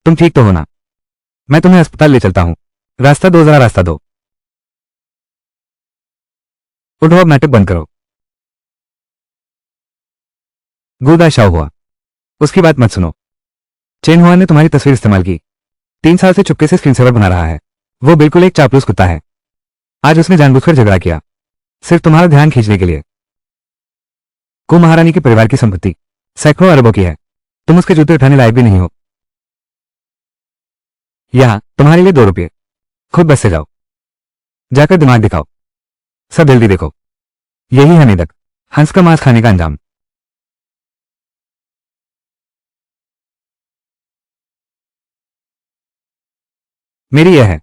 तुम ठीक तो हो ना? मैं तुम्हें अस्पताल ले चलता हूं। रास्ता दो, जरा रास्ता दो। उठो, अब नाटक बंद करो। गुदा शाह हुआ, उसकी बात मत सुनो। चेन हुआ ने तुम्हारी तस्वीर इस्तेमाल की। 3 साल से चुपके से स्क्रीन सेवर बना रहा है। वो बिल्कुल एक चापलूस कुत्ता है। आज उसने जानबूझकर झगड़ा किया, सिर्फ तुम्हारा ध्यान खींचने के लिए। को महारानी के परिवार की संपत्ति सैकड़ों अरबों की है। तुम उसके जूते उठाने लायक भी नहीं हो। यहां तुम्हारे लिए 2 रुपये। खुद बस से जाओ, जाकर दिमाग दिखाओ, सब जल्दी देखो। यही है मेदक, हंस का मांस खाने का अंजाम। मेरी यह है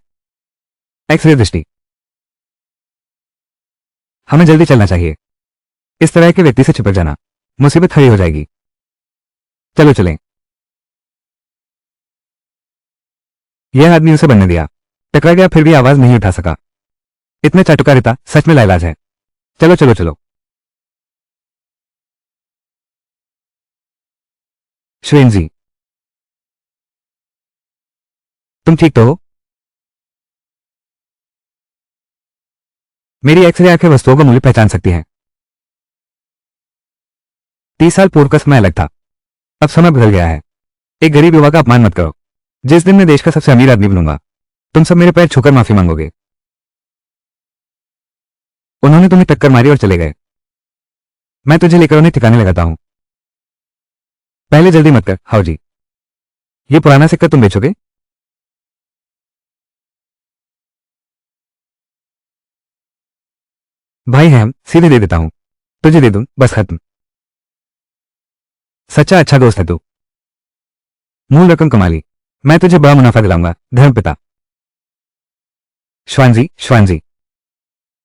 एक्सरे दृष्टि। हमें जल्दी चलना चाहिए। इस तरह के व्यक्ति से चिपक जाना, मुसीबत खड़ी हो जाएगी। चलो चलें। यह आदमी उसे बनने दिया, टकरा गया, फिर भी आवाज नहीं उठा सका। इतने चाटुकारिता सच में लाइलाज है। चलो चलो चलो। श्वेन जी, तुम ठीक तो हो? मेरी एक्सरे आंखें वस्तुओं का मूल्य पहचान सकती हैं। 30 साल पूर्व का समय अलग था, अब समय बदल गया है। एक गरीब युवा का अपमान मत करो। जिस दिन मैं देश का सबसे अमीर आदमी बनूंगा, तुम सब मेरे पैर छूकर माफी मांगोगे। उन्होंने तुम्हें टक्कर मारी और चले गए। मैं तुझे लेकर उन्हें ठिकाने लगाता हूं। पहले जल्दी मत कर हाउ जी। ये पुराना सिक्का तुम बेचोगे? भाई हैं हम, सीधे दे देता हूं। तुझे दे दूं, बस खत्म। सच्चा अच्छा दोस्त है तू। मूल रकम कमा ली, मैं तुझे बड़ा मुनाफा दिलाऊंगा धर्मपिता। श्वान जी,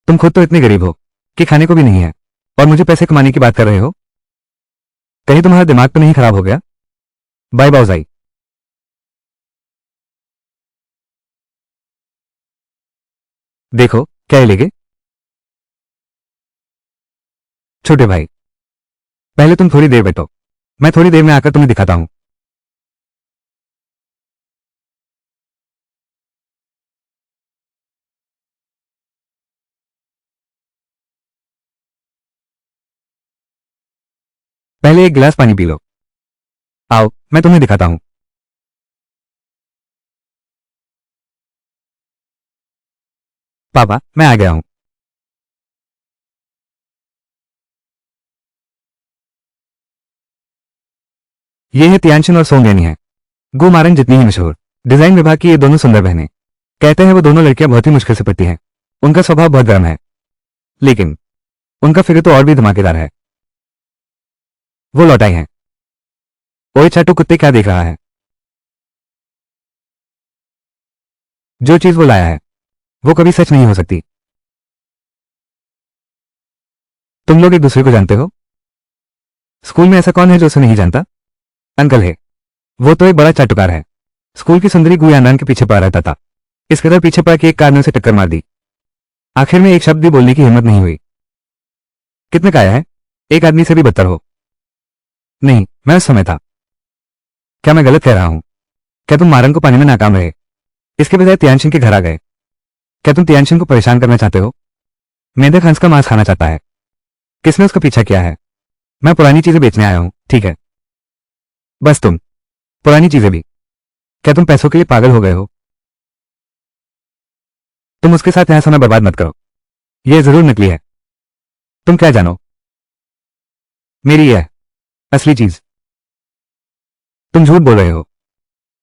तुम खुद तो इतने गरीब हो कि खाने को भी नहीं है, और मुझे पैसे कमाने की बात कर रहे हो? कहीं तुम्हारा दिमाग तो नहीं खराब हो गया? बाय बाउजाई। देखो क्या ये लेगे? छोटे भाई, पहले तुम थोड़ी देर बैठो, मैं थोड़ी देर में आकर तुम्हें दिखाता हूं। पहले एक गिलास पानी पी लो। आओ, मैं तुम्हें दिखाता हूं। पापा, मैं आ गया हूं। ये है तियानशिन और सोंगेनी है, गो मारंग जितनी ही मशहूर। डिजाइन विभाग की ये दोनों सुंदर बहनें। कहते हैं वो दोनों लड़कियां बहुत ही मुश्किल से पड़ती हैं। उनका स्वभाव बहुत गर्म है, लेकिन उनका फिगर तो और भी धमाकेदार है। वो लौटाई हैं। ओए चाटू कुत्ते, क्या देख रहा है? जो चीज वो लाया है वो कभी सच नहीं हो सकती। तुम लोग एक दूसरे को जानते हो? स्कूल में ऐसा कौन है जो उसे नहीं जानता? अंकल है। वो तो एक बड़ा चाटुकार है। स्कूल की सुंदरी गुयानान के पीछे पड़ा रहता था। इस कदर पीछे पड़ा कि एक कार ने उसे टक्कर मार दी। आखिर में एक शब्द भी बोलने की हिम्मत नहीं हुई। कितने काया है, एक आदमी से भी बदतर हो। नहीं, मैं उस समय था। क्या मैं गलत कह रहा हूं? क्या तुम मारंग को पाने में नाकाम रहे, इसके बजाय तियानशिन के घर आ गए? क्या तुम तियानशिन को परेशान करना चाहते हो? मेढक हंस का मांस खाना चाहता है। किसने उसका पीछा किया है? मैं पुरानी चीजें बेचने आया हूं, ठीक है? बस तुम, पुरानी चीजें भी? क्या तुम पैसों के लिए पागल हो गए हो? तुम उसके साथ यहां समय बर्बाद मत करो, यह जरूर नकली है। तुम क्या जानो? मेरी यह असली चीज। तुम झूठ बोल रहे हो।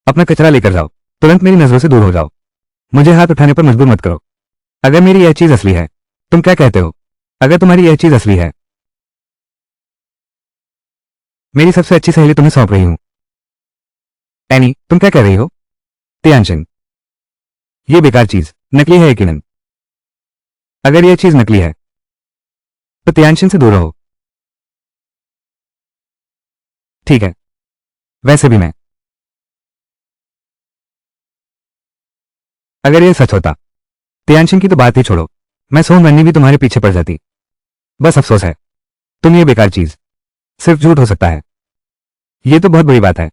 अपना कचरा लेकर जाओ, तुरंत मेरी नजरों से दूर हो जाओ। मुझे हाथ उठाने पर मजबूर मत करो। अगर मेरी यह चीज असली है, तुम क्या कहते हो? अगर तुम्हारी यह चीज असली है, मेरी सबसे अच्छी सहेली तुम्हें सौंप रही हूं। एनी, तुम क्या कह रही हो? तियानशिन, ये बेकार चीज नकली है यकीनन। अगर यह चीज नकली है तो तियानशिन से दूर रहो। ठीक है, वैसे भी मैं, अगर यह सच होता, तियानशिन की तो बात ही छोड़ो, मैं सोन रन्नी भी तुम्हारे पीछे पड़ जाती। बस अफसोस है, तुम ये बेकार चीज सिर्फ झूठ हो सकता है। यह तो बहुत बुरी बात है।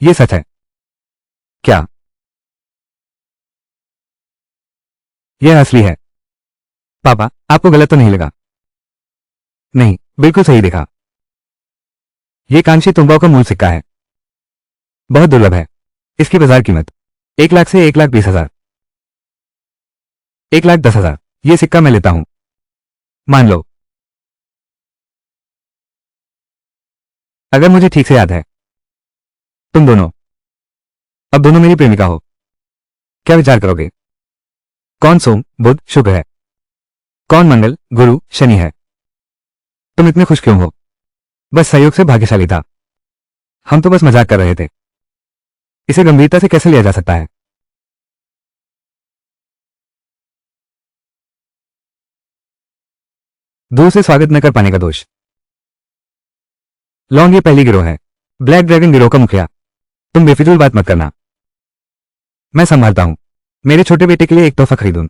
यह सच है। क्या यह असली है? पापा, आपको गलत तो नहीं लगा? नहीं, बिल्कुल सही देखा। ये कांशी तुंबाओ का मूल सिक्का है। बहुत दुर्लभ है। इसकी बाजार कीमत 1 लाख से 1,20,000। 1,10,000। ये सिक्का मैं लेता हूं। मान लो। अगर मुझे ठीक से याद है, तुम दोनों अब दोनों मेरी प्रेमिका हो। क्या विचार करोगे? कौन सोम, बुध, शुक्र है? कौन मंगल, गुरु, शनि है? तुम इतने खुश क्यों हो? बस सहयोग से भाग्यशाली था। हम तो बस मजाक कर रहे थे। इसे गंभीरता से कैसे लिया जा सकता है? दूर से स्वागत न कर पाने का दोष। लॉन्ग, ये पहली गिरोह है। ब्लैक ड्रैगन गिरोह का मुखिया। तुम बेफिजूल बात मत करना। मैं संभालता हूं। मेरे छोटे बेटे के लिए एक तोहफा खरीदूं।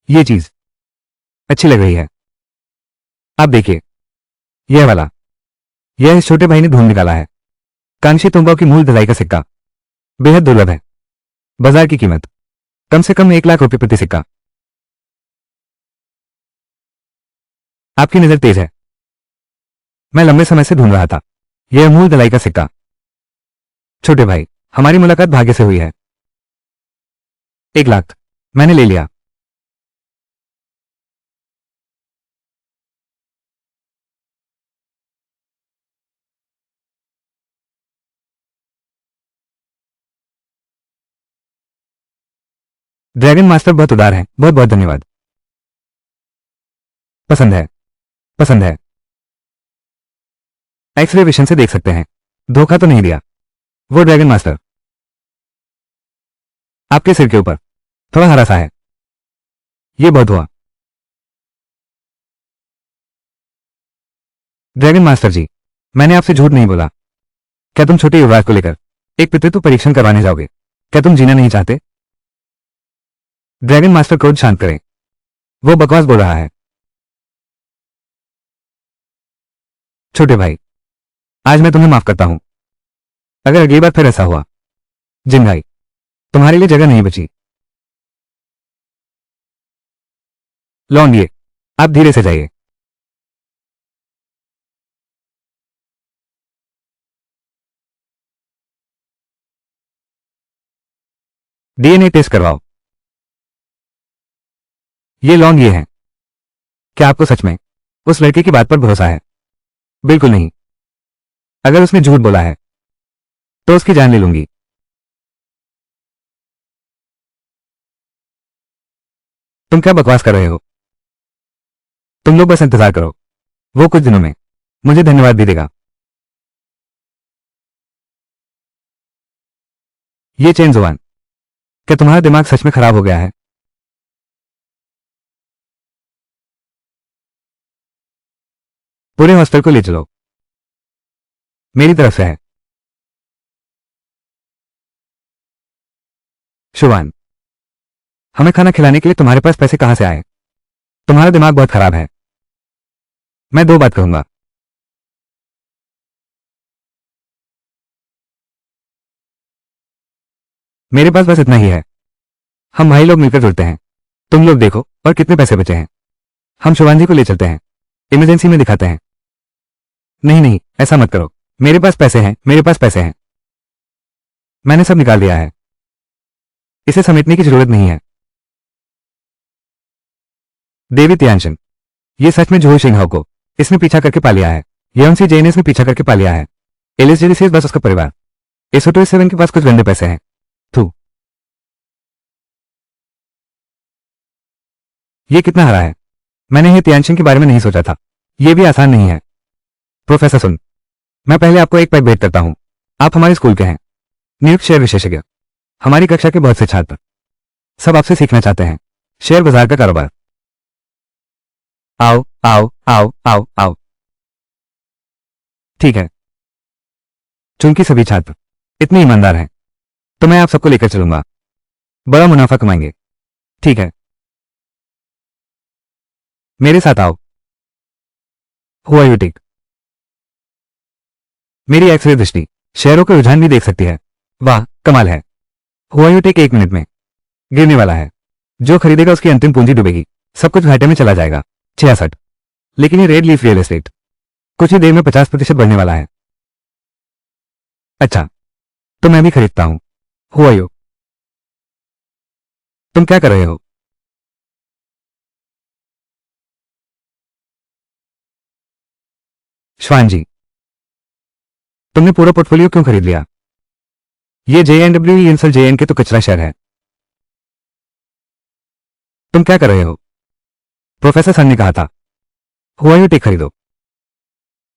ये चीज अच्छी लग रही है। आप देखिए, यह वाला। यह इस छोटे भाई ने ढूंढ निकाला है। कांशी तुंबाओ की मूल धलाई का सिक्का। बेहद दुर्लभ है। बाजार की कीमत कम से कम 1 लाख रुपए प्रति सिक्का। आपकी नजर तेज है। मैं लंबे समय से ढूंढ रहा था। यह मूल धलाई का सिक्का। छोटे भाई, हमारी मुलाकात भाग्य से हुई है। 1 लाख मैंने ले लिया। ड्रैगन मास्टर बहुत उदार है। बहुत बहुत धन्यवाद। पसंद है। पसंद है। एक्सरे विशन से देख सकते हैं। धोखा तो नहीं दिया? वो ड्रैगन मास्टर आपके सिर के ऊपर थोड़ा हरा सा है। ये बहुत हुआ। ड्रैगन मास्टर जी, मैंने आपसे झूठ नहीं बोला। क्या तुम छोटे युवराज को लेकर एक पितृत्व परीक्षण करवाने जाओगे? क्या तुम जीना नहीं चाहते? ड्रैगन मास्टर क्रोध शांत करें। वो बकवास बोल रहा है। छोटे भाई, आज मैं तुम्हें माफ करता हूं। अगर अगली बार फिर ऐसा हुआ, जिन भाई, तुम्हारे लिए जगह नहीं बची। लौंडिए, आप धीरे से जाइए। डीएनए टेस्ट करवाओ। ये लौंग ये है। क्या आपको सच में उस लड़के की बात पर भरोसा है? बिल्कुल नहीं। अगर उसने झूठ बोला है तो उसकी जान ले लूंगी। तुम क्या बकवास कर रहे हो? तुम लोग बस इंतजार करो। वो कुछ दिनों में मुझे धन्यवाद भी देगा। ये चेन जुबान, क्या तुम्हारा दिमाग सच में खराब हो गया है? पूरे हॉस्टल को ले चलो। मेरी तरफ से है। शुभान, हमें खाना खिलाने के लिए तुम्हारे पास पैसे कहां से आए? तुम्हारा दिमाग बहुत खराब है। मैं दो बात कहूंगा। मेरे पास बस इतना ही है। हम भाई लोग मिलकर जुड़ते हैं। तुम लोग देखो और कितने पैसे बचे हैं। हम शुभान जी को ले चलते हैं। इमरजेंसी में दिखाते हैं। नहीं नहीं, ऐसा मत करो। मेरे पास पैसे हैं, मेरे पास पैसे हैं। मैंने सब निकाल दिया है। इसे समेटने की जरूरत नहीं है। देवी त्यानशन, ये सच में जोही सिंह को इसने पीछा करके पा लिया है। यमसी जैन इसने पीछा करके पा लिया है। एलएसजी से बस उसका परिवार। एसोटो 7 के पास कुछ गंदे पैसे हैं। थू, ये कितना हरा है। मैंने ये त्यानशन के बारे में नहीं सोचा था। ये भी आसान नहीं है। प्रोफेसर सुन, मैं पहले आपको एक पैक भेंट करता हूं। आप हमारे स्कूल के हैं, नियुक्त शेयर विशेषज्ञ। हमारी कक्षा के बहुत से छात्र सब आपसे सीखना चाहते हैं शेयर बाजार का कारोबार। आओ आओ आओ आओ आओ। ठीक है। चूंकि सभी छात्र इतने ईमानदार हैं, तो मैं आप सबको लेकर चलूंगा। बड़ा मुनाफा कमाएंगे। ठीक है, मेरे साथ आओ। हुआ यू टेक। मेरी एक्सरे दृष्टि शेयरों के रुझान भी देख सकती है। वाह, कमाल है। हुआई टेक 1 मिनट में गिरने वाला है। जो खरीदेगा उसकी अंतिम पूंजी डूबेगी, सब कुछ घाटे में चला जाएगा। 66। लेकिन ये रेड लीफ रियल एस्टेट कुछ ही देर में 50% बढ़ने वाला है। अच्छा, तो मैं भी खरीदता हूं। हुआई, तुम क्या कर रहे हो? श्वान जी, तुमने पूरा पोर्टफोलियो क्यों खरीद लिया? ये JNW इंसल JN के तो कचरा शेयर है। तुम क्या कर रहे हो? प्रोफेसर सन ने कहा था हुआई टेक खरीदो।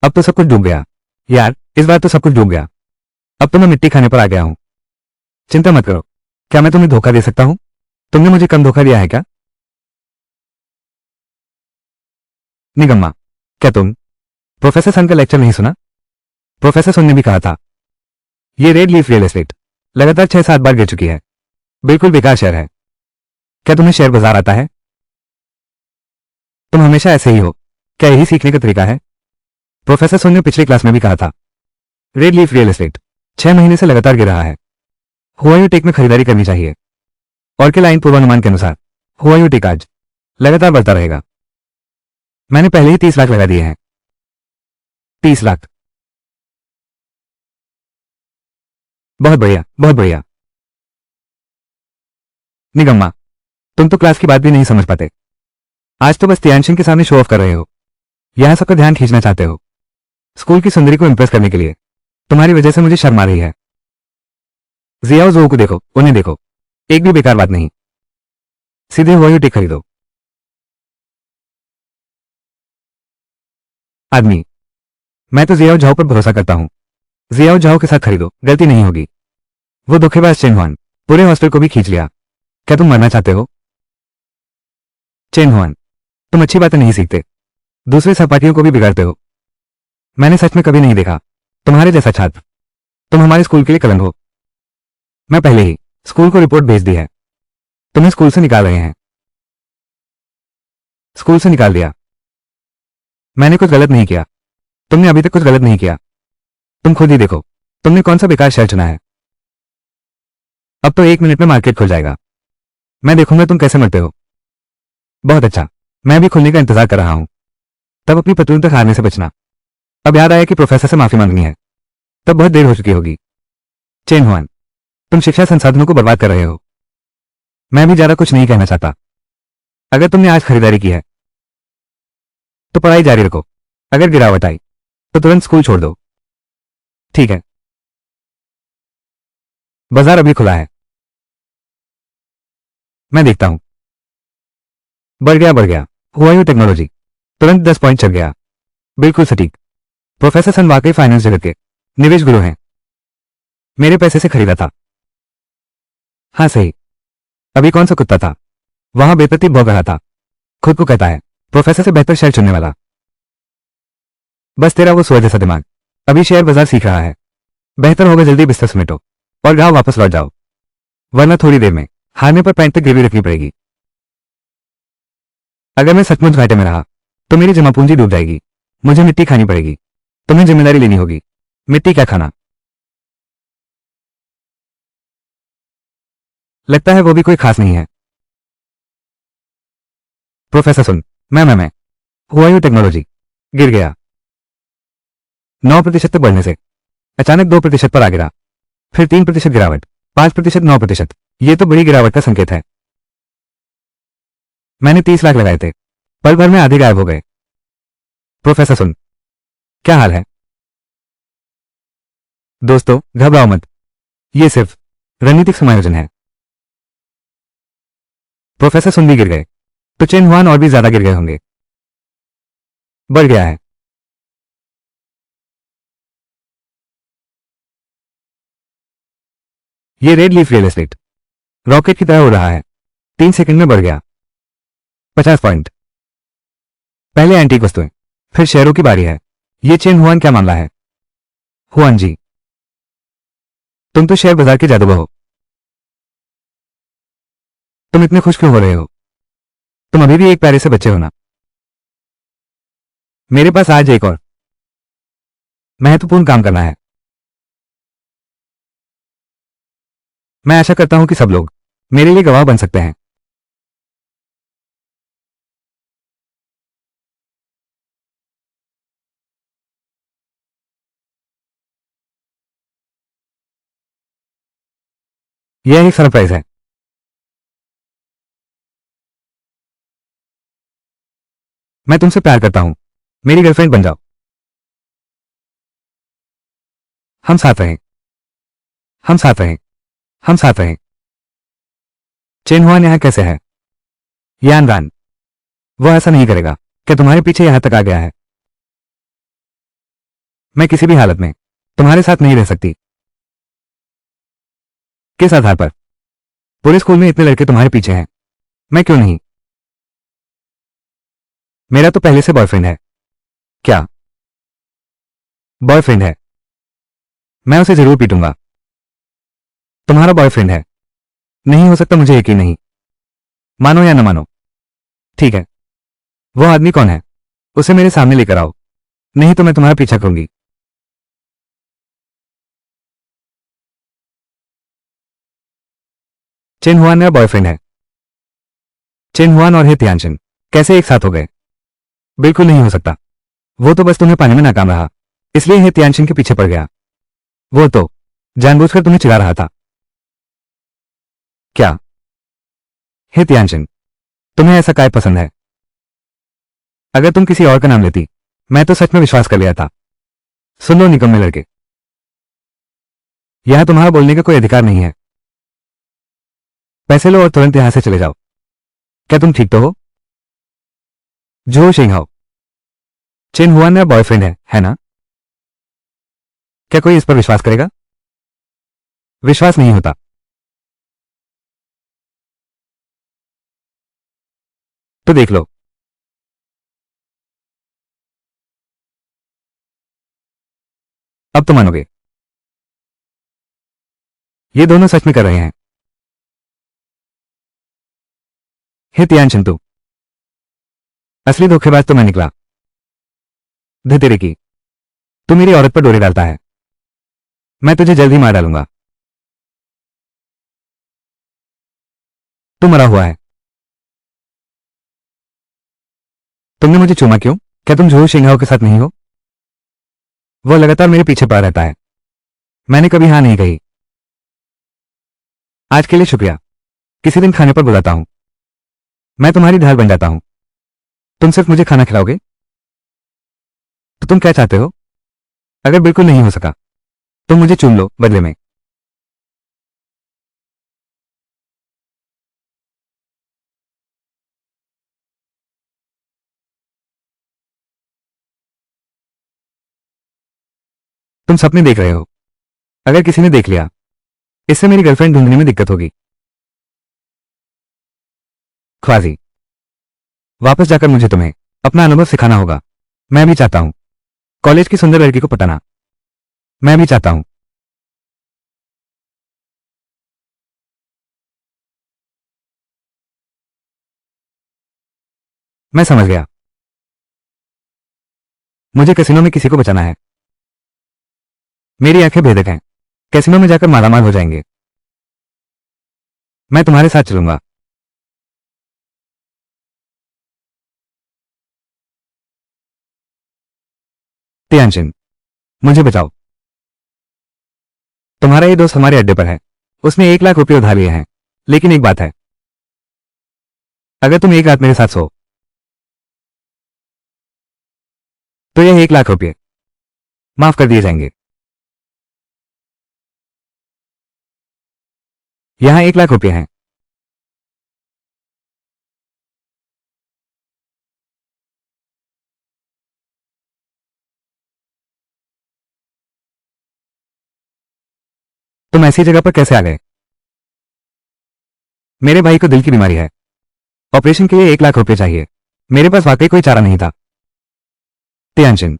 अब तो सब कुछ डूब गया। यार, इस बार तो सब कुछ डूब गया। अब तो मैं मिट्टी खाने पर आ गया हूं। चिंता मत करो। क्या मैं तुम्हें धोखा दे सकता हूं? तुमने मुझे कम धोखा दिया है क्या? निगम्मा, क्या तुम प्रोफेसर सन का लेक्चर नहीं सुना? प्रोफेसर सन ने भी कहा था ये रेड लीफ रियल एस्टेट लगातार 6-7 बार गिर चुकी है। बिल्कुल बेकार शेयर है। क्या तुम्हें शेयर बाजार आता है? तुम हमेशा ऐसे ही हो। क्या यही सीखने का तरीका है? प्रोफेसर सन ने पिछली क्लास में भी कहा था रेड लीफ रियल एस्टेट 6 महीने से लगातार गिर रहा है। हुआई टेक में खरीदारी करनी चाहिए। और के लाइन पूर्वानुमान के अनुसार हुआई टेक आज लगातार बढ़ता रहेगा। मैंने पहले ही 30 लाख लगा दिए हैं। 30 लाख? बहुत बढ़िया, बहुत बढ़िया। निगम्मा, तुम तो क्लास की बात भी नहीं समझ पाते। आज तो बस तियानशिन के सामने शो ऑफ कर रहे हो। यहां सबका ध्यान खींचना चाहते हो। स्कूल की सुंदरी को इंप्रेस करने के लिए। तुम्हारी वजह से मुझे शर्म आ रही है। जियाओ जोऊ को देखो, उन्हें देखो। एक भी बेकार बात नहीं। सीधे हुआई टेक खरीदो। आदमी, मैं तो जियाओ झाओ पर भरोसा करता हूं। जियाओ झाओ के साथ खरीदो, गलती नहीं होगी। वो धोखेबाज चेन हुआन पूरे हॉस्टल को भी खींच लिया। क्या तुम मरना चाहते हो? चेन हुआन, तुम अच्छी बातें नहीं सीखते, दूसरे सहपाठियों को भी बिगाड़ते हो। मैंने सच में कभी नहीं देखा तुम्हारे जैसा छात्र। तुम हमारे स्कूल के लिए कलंक हो। मैं पहले ही स्कूल को रिपोर्ट भेज दी है। तुम्हें स्कूल से निकाल रहे हैं। स्कूल से निकाल दिया? मैंने कुछ गलत नहीं किया। तुमने अभी तक कुछ गलत नहीं किया। तुम खुद ही देखो तुमने कौन सा बेकार शेयर चुना है। अब तो 1 मिनट में मार्केट खुल जाएगा। मैं देखूंगा तुम कैसे मरते हो। बहुत अच्छा, मैं भी खुलने का इंतजार कर रहा हूं। तब अपनी पतलून तक हारने से बचना। अब याद आया कि प्रोफेसर से माफी मांगनी है। तब बहुत देर हो चुकी होगी। चेन हुआन, तुम शिक्षा संसाधनों को बर्बाद कर रहे हो। मैं भी ज्यादा कुछ नहीं कहना चाहता। अगर तुमने आज खरीदारी की है तो पढ़ाई जारी रखो। अगर गिरावट आई तो तुरंत स्कूल छोड़ दो। ठीक है? बाजार अभी खुला है। मैं देखता हूं। बढ़ गया, बढ़ गया। हुआई टेक्नोलॉजी तुरंत 10 पॉइंट चढ़ गया। बिल्कुल सटीक। प्रोफेसर सन वाकई फाइनेंस जगत के निवेश गुरु हैं। मेरे पैसे से खरीदा था। हाँ सही। अभी कौन सा कुत्ता था वहां बेतरतीब भौंक रहा था? खुद को कहता है प्रोफेसर से बेहतर शेयर चुनने वाला। बस तेरा वो सुअर जैसा दिमाग अभी शेयर बाजार सीख रहा है। बेहतर होगा जल्दी बिस्तर समेटो और गांव वापस लौट जाओ, वरना थोड़ी देर में हारने पर पैंट तक गिरवी रखनी पड़ेगी। अगर मैं सचमुच घाटे में रहा तो मेरी जमा पूंजी डूब जाएगी। मुझे मिट्टी खानी पड़ेगी। तुम्हें जिम्मेदारी लेनी होगी। मिट्टी क्या खाना? लगता है वो भी कोई खास नहीं है। प्रोफेसर सुन, मैं हुआई टेक्नोलॉजी गिर गया 9% तक बढ़ने से अचानक 2% पर आ गिरा। फिर 3% गिरावट, 5%, 9%। ये तो बड़ी गिरावट का संकेत है। मैंने 30 लाख लगाए थे, पल भर में आधे गायब हो गए। प्रोफेसर सुन, क्या हाल है? दोस्तों घबराओ मत, ये सिर्फ रणनीतिक समायोजन है। प्रोफेसर सुन भी गिर गए तो चेन हुआन और भी ज्यादा गिर गए होंगे। बढ़ गया है। ये red leaf real estate rocket की तरह हो रहा है। 3 सेकंड में बढ़ गया 50 पॉइंट। पहले एंटीक वस्तुएं, फिर शेयरों की बारी है। ये चेन हुआन क्या मामला है? हुआन जी, तुम तो शेयर बाजार के जादूगर हो। तुम इतने खुश क्यों हो रहे हो? तुम अभी भी एक पैरे से बच्चे हो ना। मेरे पास आज एक और महत्वपूर्ण काम करना है। मैं आशा करता हूं कि सब लोग मेरे लिए गवाह बन सकते हैं। यह एक सरप्राइज है। मैं तुमसे प्यार करता हूं। मेरी गर्लफ्रेंड बन जाओ। हम साथ रहें। हम साथ रहें। हम साथ रहें। चेन हुआन यहां कैसे है? यान रान। वो ऐसा नहीं करेगा। क्या तुम्हारे पीछे यहां तक आ गया है? मैं किसी भी हालत में तुम्हारे साथ नहीं रह सकती। किस आधार पर? पूरे स्कूल में इतने लड़के तुम्हारे पीछे हैं, मैं क्यों नहीं? मेरा तो पहले से बॉयफ्रेंड है। क्या? बॉयफ्रेंड है? मैं उसे जरूर पीटूंगा। तुम्हारा बॉयफ्रेंड है? नहीं हो सकता, मुझे यकीन नहीं। मानो या न मानो। ठीक है। वो आदमी कौन है? उसे मेरे सामने लेकर आओ, नहीं तो मैं तुम्हारा पीछा करूंगी। चेन हुआन मेरा बॉयफ्रेंड है। चेन हुआन और हे त्यानचन कैसे एक साथ हो गए? बिल्कुल नहीं हो सकता। वो तो बस तुम्हें पाने में नाकाम रहा, इसलिए हे त्यानचन के पीछे पड़ गया। वो तो जानबूझकर तुम्हें चिढ़ा रहा था। क्या? हे त्यानचन, तुम्हें ऐसा काय पसंद है? अगर तुम किसी और का नाम लेती, मैं तो सच में विश्वास कर लिया था। सुन लो निकम्मे लड़के, यहां तुम्हारा बोलने का कोई अधिकार नहीं है। पैसे लो और तुरंत यहां से चले जाओ। क्या तुम ठीक तो हो? जो शेंघाओ, चेन हुआन मेरा बॉयफ्रेंड है ना? क्या कोई इस पर विश्वास करेगा? विश्वास नहीं होता। तो देख लो। अब तो मानोगे। ये दोनों सच में कर रहे हैं। हे त्यानचन, तू असली धोखेबाज तो मैं निकला। धतेरे की, तू मेरी औरत पर डोरे डालता है। मैं तुझे जल्द ही मार डालूंगा। तू मरा हुआ है। तुमने मुझे चूमा क्यों? क्या तुम झूठ शेंघाओ के साथ नहीं हो? वो लगातार मेरे पीछे पड़ा रहता है। मैंने कभी हां नहीं कही। आज के लिए शुक्रिया। किसी दिन खाने पर बुलाता हूं। मैं तुम्हारी ढाल बन जाता हूं। तुम सिर्फ मुझे खाना खिलाओगे? तो तुम क्या चाहते हो? अगर बिल्कुल नहीं हो सका, तुम मुझे चूम लो बदले में। तुम सपने देख रहे हो। अगर किसी ने देख लिया, इससे मेरी गर्लफ्रेंड ढूंढने में दिक्कत होगी। ख्वाजी, वापस जाकर मुझे तुम्हें अपना अनुभव सिखाना होगा। मैं भी चाहता हूं कॉलेज की सुंदर लड़की को पटाना। मैं भी चाहता हूं। मैं समझ गया। मुझे कैसीनो में किसी को बचाना है। मेरी आंखें भेदक हैं। कैसीनो में जाकर मालामाल हो जाएंगे। मैं तुम्हारे साथ चलूंगा। त्यानचिन, मुझे बचाओ। तुम्हारा ये दोस्त हमारे अड्डे पर है। उसने 1 लाख रुपए उधार लिए हैं। लेकिन एक बात है, अगर तुम एक रात मेरे साथ सो, तो यह 1 लाख रुपए माफ कर दिए जाएंगे। यहां 1 लाख रुपए हैं। तुम ऐसी जगह पर कैसे आ गए? मेरे भाई को दिल की बीमारी है। ऑपरेशन के लिए 1 लाख रुपए चाहिए। मेरे पास वाकई कोई चारा नहीं था। त्यानचिन,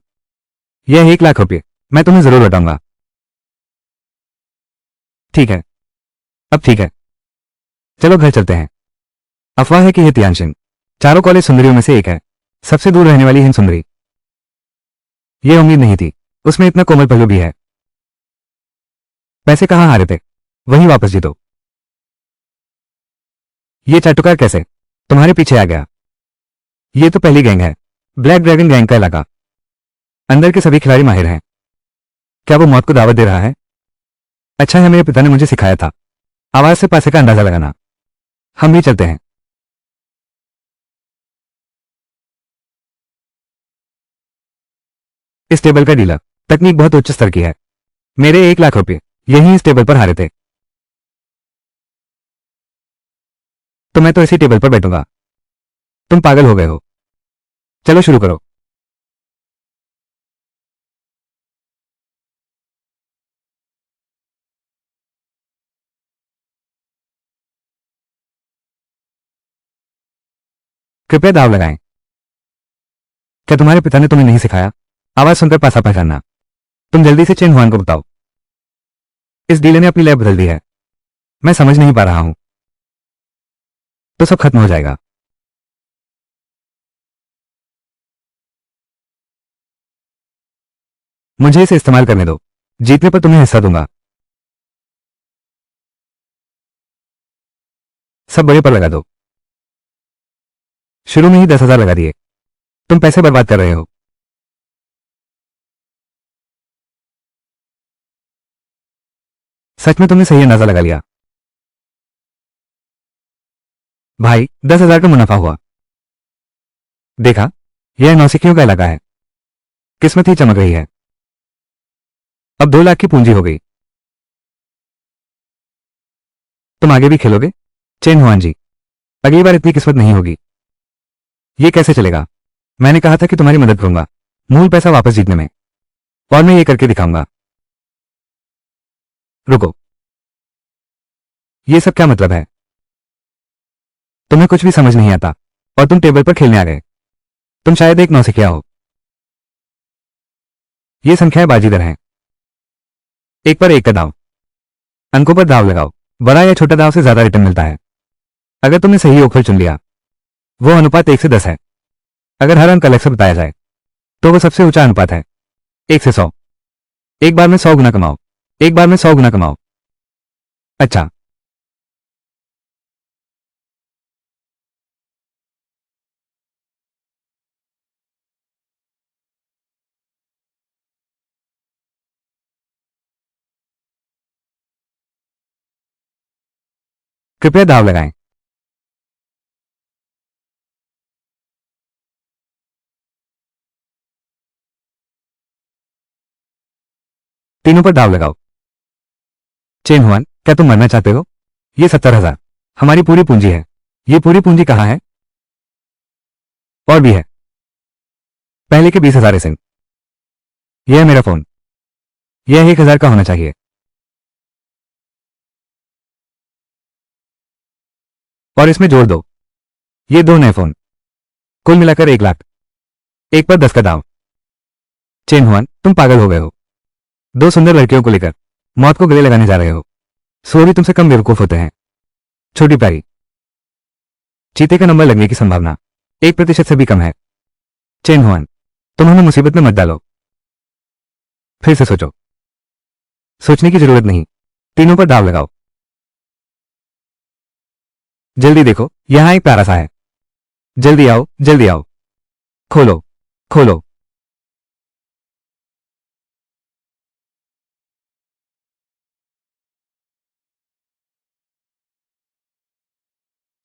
यह 1 लाख रुपए मैं तुम्हें जरूर लौटाऊंगा। ठीक है। अब ठीक है, चलो घर चलते हैं। अफवाह है कि यह त्यानचिन चारों कॉलेज सुंदरियों में से एक है, सबसे दूर रहने वाली हिंद सुंदरी। यह उम्मीद नहीं थी, उसमें इतना कोमल पहलू भी है। पैसे कहां हारे थे, वहीं वापस जीतो। ये चाटुकार कैसे तुम्हारे पीछे आ गया? ये तो पहली गैंग है, ब्लैक ड्रैगन गैंग का इलाका। अंदर के सभी खिलाड़ी माहिर हैं। क्या वो मौत को दावत दे रहा है? अच्छा है मेरे पिता ने मुझे सिखाया था आवाज से पासे का अंदाजा लगाना। हम भी चलते हैं। इस टेबल का डीलर तकनीक बहुत उच्च स्तर की है। मेरे 1 लाख रुपए यही इस टेबल पर हारे थे। तो मैं तो इसी टेबल पर बैठूंगा। तुम पागल हो गए हो। चलो शुरू करो। कृपया दाव लगाएं। क्या तुम्हारे पिता ने तुम्हें नहीं सिखाया आवाज सुनकर पासा पहचानना? तुम जल्दी से चेन हुआन को बताओ। इस डीलर ने अपनी लैब बदल दी है। मैं समझ नहीं पा रहा हूं। तो सब खत्म हो जाएगा। मुझे इसे इस्तेमाल करने दो। जीतने पर तुम्हें हिस्सा दूंगा। सब बड़े पर लगा दो। शुरू में ही 10,000 लगा दिए। तुम पैसे बर्बाद कर रहे हो। सच में तुमने सही अंदाजा लगा लिया। भाई 10,000 का मुनाफा हुआ। देखा, यह नौसिखियों का इलाका है। किस्मत ही चमक रही है। अब 2 लाख की पूंजी हो गई। तुम आगे भी खेलोगे चेन हुआन जी? अगली बार इतनी किस्मत नहीं होगी। ये कैसे चलेगा? मैंने कहा था कि तुम्हारी मदद करूंगा मूल पैसा वापस जीतने में, और मैं ये करके दिखाऊंगा। रुको, ये सब क्या मतलब है? तुम्हें कुछ भी समझ नहीं आता और तुम टेबल पर खेलने आ गए। तुम शायद एक नौसिखिया हो। ये संख्याएं बाजीगर हैं। एक पर एक का दाव। अंकों पर दाव लगाओ। बड़ा या छोटा दाव से ज्यादा रिटर्न मिलता है। अगर तुमने सही योगफल चुन लिया, वो अनुपात 1 से 10 है। अगर हर अंक अलग से बताया जाए तो वो सबसे ऊंचा अनुपात है। 1 से 100। एक बार में 100 गुना कमाओ। एक बार में 100 गुना कमाओ। अच्छा, कृपया दाव लगाएं। तीनों पर दाव लगाओ। चेन हुआन, क्या तुम मरना चाहते हो? ये 70,000 हमारी पूरी पूंजी है। ये पूरी पूंजी कहाँ है? और भी है। पहले के 20,000 एसेंट। यह है मेरा फोन। यह 1,000 का होना चाहिए। और इसमें जोड़ दो ये 2 नए फोन। कुल मिलाकर 1 लाख। एक पर 10 का दाव। चेन हुआन, तुम पागल हो गए हो। 2 सुंदर लड़कियों को लेकर मौत को गले लगाने जा रहे हो। सूर्य तुमसे कम बेवकूफ होते हैं। छोटी प्यारी, चीते का नंबर लगने की संभावना 1% से भी कम है। चेन हुआन, तुम हमें मुसीबत में मत डालो। फिर से सोचो। सोचने की जरूरत नहीं। तीनों पर दाव लगाओ। जल्दी देखो, यहां एक प्यारा सा है। जल्दी आओ, जल्दी आओ। खोलो, खोलो।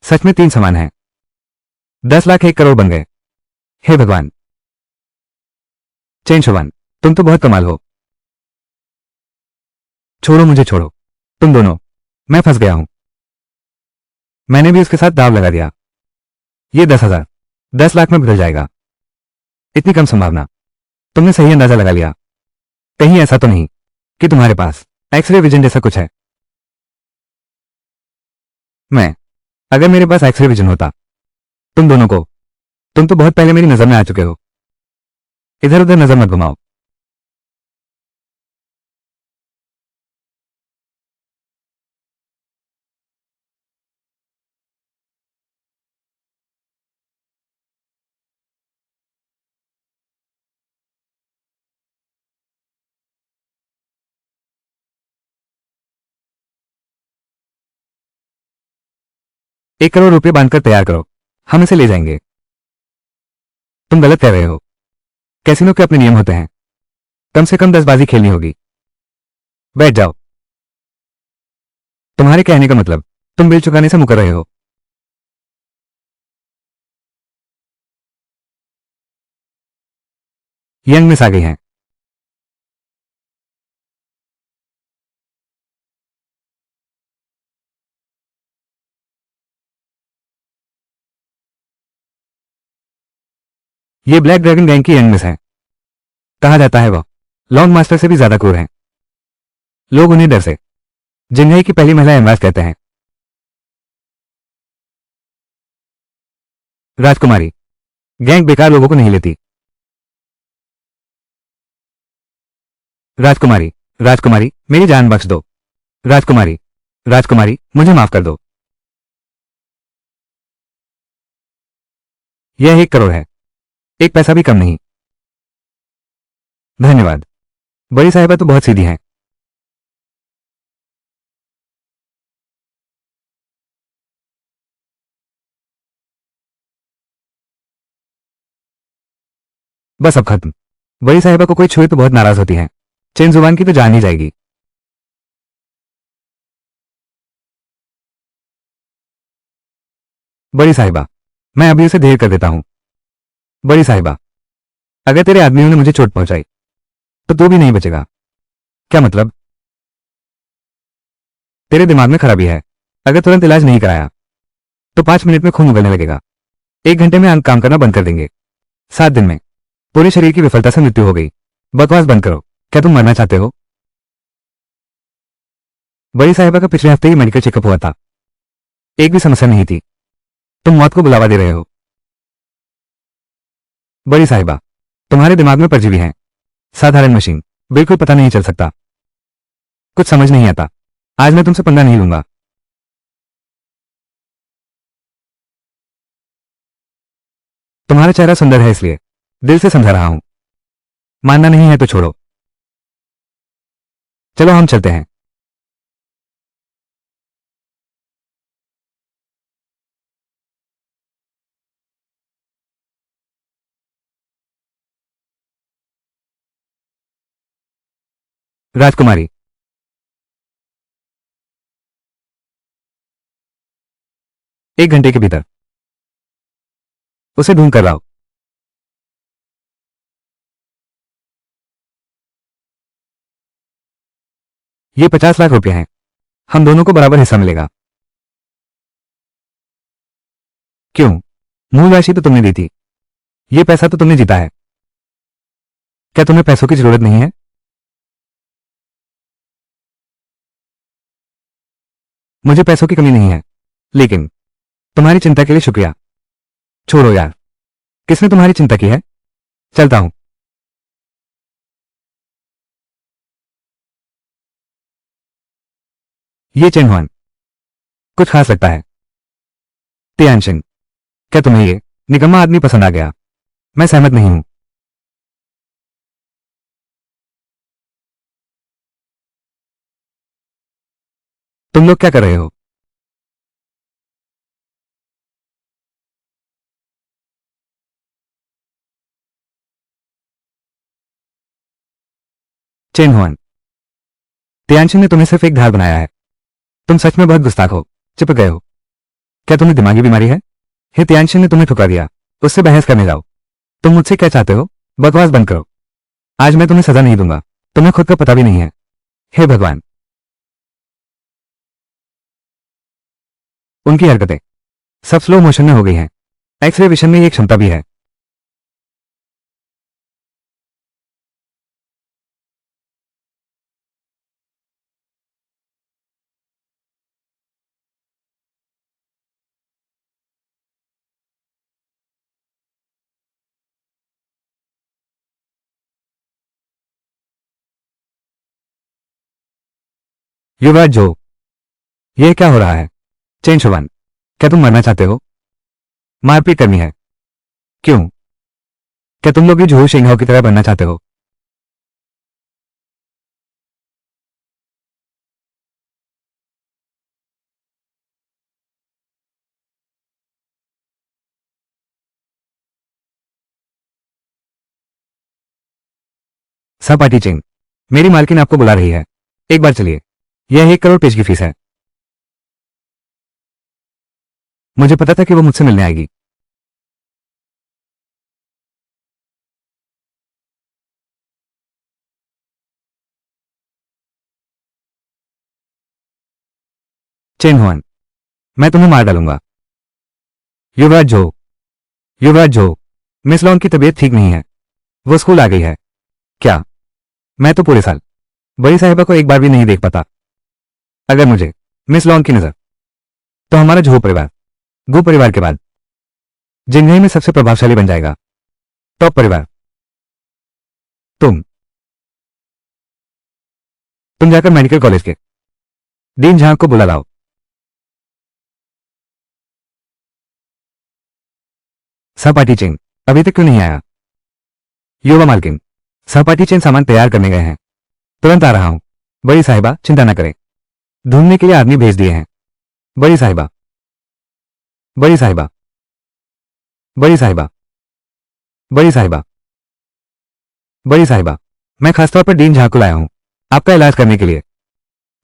सच में 3 समान हैं। 10 लाख 1 करोड़ बन गए। हे भगवान। चेन शुवान, तुम तो बहुत कमाल हो। छोड़ो मुझे, छोड़ो। तुम दोनों। मैं फंस गया हूं। मैंने भी उसके साथ दाव लगा दिया। ये 10,000 10 लाख में बदल जाएगा। इतनी कम संभावना। तुमने सही अंदाजा लगा लिया। कहीं ऐसा तो नहीं कि तुम्हारे पास एक्सरे विजन जैसा कुछ है? मैं अगर मेरे पास एक्सरे विजन होता तुम दोनों को, तुम तो बहुत पहले मेरी नजर में आ चुके हो। इधर उधर नजर मत घुमाओ। 1 करोड़ रुपए बांधकर तैयार करो, हम इसे ले जाएंगे। तुम गलत कह रहे हो। कैसीनो के अपने नियम होते हैं, कम से कम 10 बाजी खेलनी होगी। बैठ जाओ। तुम्हारे कहने का मतलब, तुम बिल चुकाने से मुकर रहे हो। यंग मिस आ गई हैं। ये ब्लैक ड्रैगन गैंग की यंग मिस है। कहा जाता है वह लॉन्ग मास्टर से भी ज्यादा क्रूर हैं। लोग उन्हें डर से जिन्हें की पहली महिला एम्बास कहते हैं। राजकुमारी, गैंग बेकार लोगों को नहीं लेती। राजकुमारी, राजकुमारी, मेरी जान बख्श दो। राजकुमारी, राजकुमारी, मुझे माफ कर दो। यह 1 करोड़ है, एक पैसा भी कम नहीं। धन्यवाद। बड़ी साहिबा तो बहुत सीधी हैं। बस अब खत्म। बड़ी साहिबा को कोई छुए तो बहुत नाराज होती हैं। चेन जुबान की तो जान ही जाएगी। बड़ी साहिबा, मैं अभी उसे ढेर कर देता हूं। बड़ी साहिबा, अगर तेरे आदमियों ने मुझे चोट पहुंचाई तो तू भी नहीं बचेगा। क्या मतलब? तेरे दिमाग में खराबी है। अगर तुरंत इलाज नहीं कराया तो 5 मिनट में खून उगलने लगेगा। 1 घंटे में काम करना बंद कर देंगे। 7 दिन में पूरे शरीर की विफलता से मृत्यु हो गई। बकवास बंद करो। क्या तुम मरना चाहते हो? बड़ी साहिबा का पिछले हफ्ते ही मेडिकल चेकअप हुआ था, एक भी समस्या नहीं थी। तुम मौत को बुलावा दे रहे हो। बड़ी साहिबा, तुम्हारे दिमाग में परजीवी हैं। साधारण मशीन, बिल्कुल पता नहीं चल सकता। कुछ समझ नहीं आता। आज मैं तुमसे पंगा नहीं लूंगा। तुम्हारा चेहरा सुंदर है इसलिए दिल से समझा रहा हूं। मानना नहीं है तो छोड़ो। चलो हम चलते हैं। राजकुमारी, 1 घंटे के भीतर उसे ढूंढ कर लाओ। ये 50 लाख रुपए हैं। हम दोनों को बराबर हिस्सा मिलेगा। क्यों? मूल राशि तो तुमने दी थी। ये पैसा तो तुमने जीता है। क्या तुम्हें पैसों की जरूरत नहीं है? मुझे पैसों की कमी नहीं है, लेकिन तुम्हारी चिंता के लिए शुक्रिया। छोड़ो यार, किसने तुम्हारी चिंता की है? चलता हूं। ये चेनहुआन कुछ खास लगता है। तियानशिन, क्या तुम्हें ये निकम्मा आदमी पसंद आ गया? मैं सहमत नहीं हूं। तुम लोग क्या कर रहे हो? चेनहुआन, तियानशिन ने तुम्हें सिर्फ एक ढाल बनाया है। तुम सच में बहुत गुस्ताख हो। चिपक गए हो। क्या तुम्हें दिमागी बीमारी है? हे तियानशिन ने तुम्हें ठुकरा दिया, उससे बहस करने जाओ। तुम मुझसे क्या चाहते हो? बकवास बंद करो। आज मैं तुम्हें सजा नहीं दूंगा। तुम्हें खुद का पता भी नहीं है। हे भगवान, उनकी हरकतें सब स्लो मोशन में हो गई हैं। एक्सरे विशन में ये क्षमता भी है। युवराज जो, यह क्या हो रहा है? चेन शुवान, क्या तुम मरना चाहते हो? मारपीट करनी है? क्यों? क्या तुम लोग भी जूहू शेंगहाओ की तरह बनना चाहते हो? सहपाठी चेन, मेरी मालकिन आपको बुला रही है, एक बार चलिए। यह 1 करोड़ पेज की फीस है। मुझे पता था कि वो मुझसे मिलने आएगी। चेन हुआन, मैं तुम्हें मार डालूंगा। युवराज जो, युवराज जो, मिस लॉन्ग की तबीयत ठीक नहीं है, वो स्कूल आ गई है। क्या? मैं तो पूरे साल बड़ी साहिबा को एक बार भी नहीं देख पाता। अगर मुझे मिस लॉन्ग की नजर, तो हमारा जो परिवार गो परिवार के बाद जिंदगी में सबसे प्रभावशाली बन जाएगा। टॉप परिवार। तुम तुम जाकर मेडिकल कॉलेज के डीन झांग को बुला लाओ। सहपाठी चेन अभी तक क्यों नहीं आया? युवा मालकिन, सहपाठी चेन सामान तैयार करने गए हैं, तुरंत आ रहा हूं। बड़ी साहिबा चिंता न करें, ढूंढने के लिए आदमी भेज दिए हैं। बड़ी साहिबा, बड़ी साहिबा, बड़ी साहिबा, बड़ी साहिबा, बड़ी साहिबा, मैं खासतौर पर डीन झांग को लाया हूं आपका इलाज करने के लिए।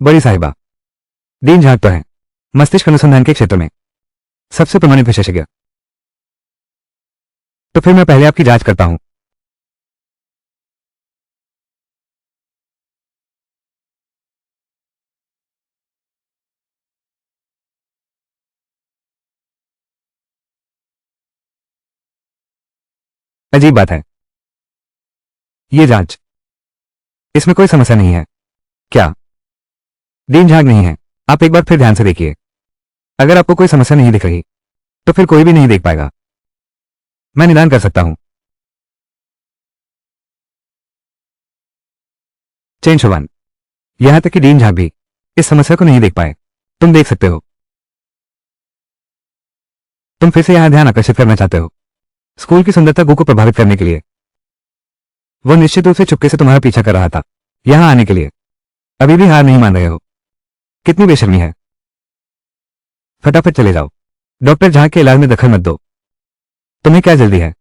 बड़ी साहिबा, डीन झांग तो है मस्तिष्क अनुसंधान के क्षेत्र में सबसे प्रमाणित विशेषज्ञ। तो फिर मैं पहले आपकी जांच करता हूं। अजीब बात है, ये जांच, इसमें कोई समस्या नहीं है क्या? डीन झाग नहीं है। आप एक बार फिर ध्यान से देखिए, अगर आपको कोई समस्या नहीं दिख रही तो फिर कोई भी नहीं देख पाएगा। मैं निदान कर सकता हूं। चेन शुवान, यहां तक कि डीन झाग भी इस समस्या को नहीं देख पाए। तुम देख सकते हो। तुम फिर से यहां ध्यान आकर्षित करना चाहते हो स्कूल की सुंदरता गो को प्रभावित करने के लिए। वो निश्चित रूप से चुपके से तुम्हारा पीछा कर रहा था यहां आने के लिए। अभी भी हार नहीं मान रहे हो? कितनी बेशर्मी है। फटाफट चले जाओ, डॉक्टर झा के इलाज में दखल मत दो। तुम्हें क्या जल्दी है?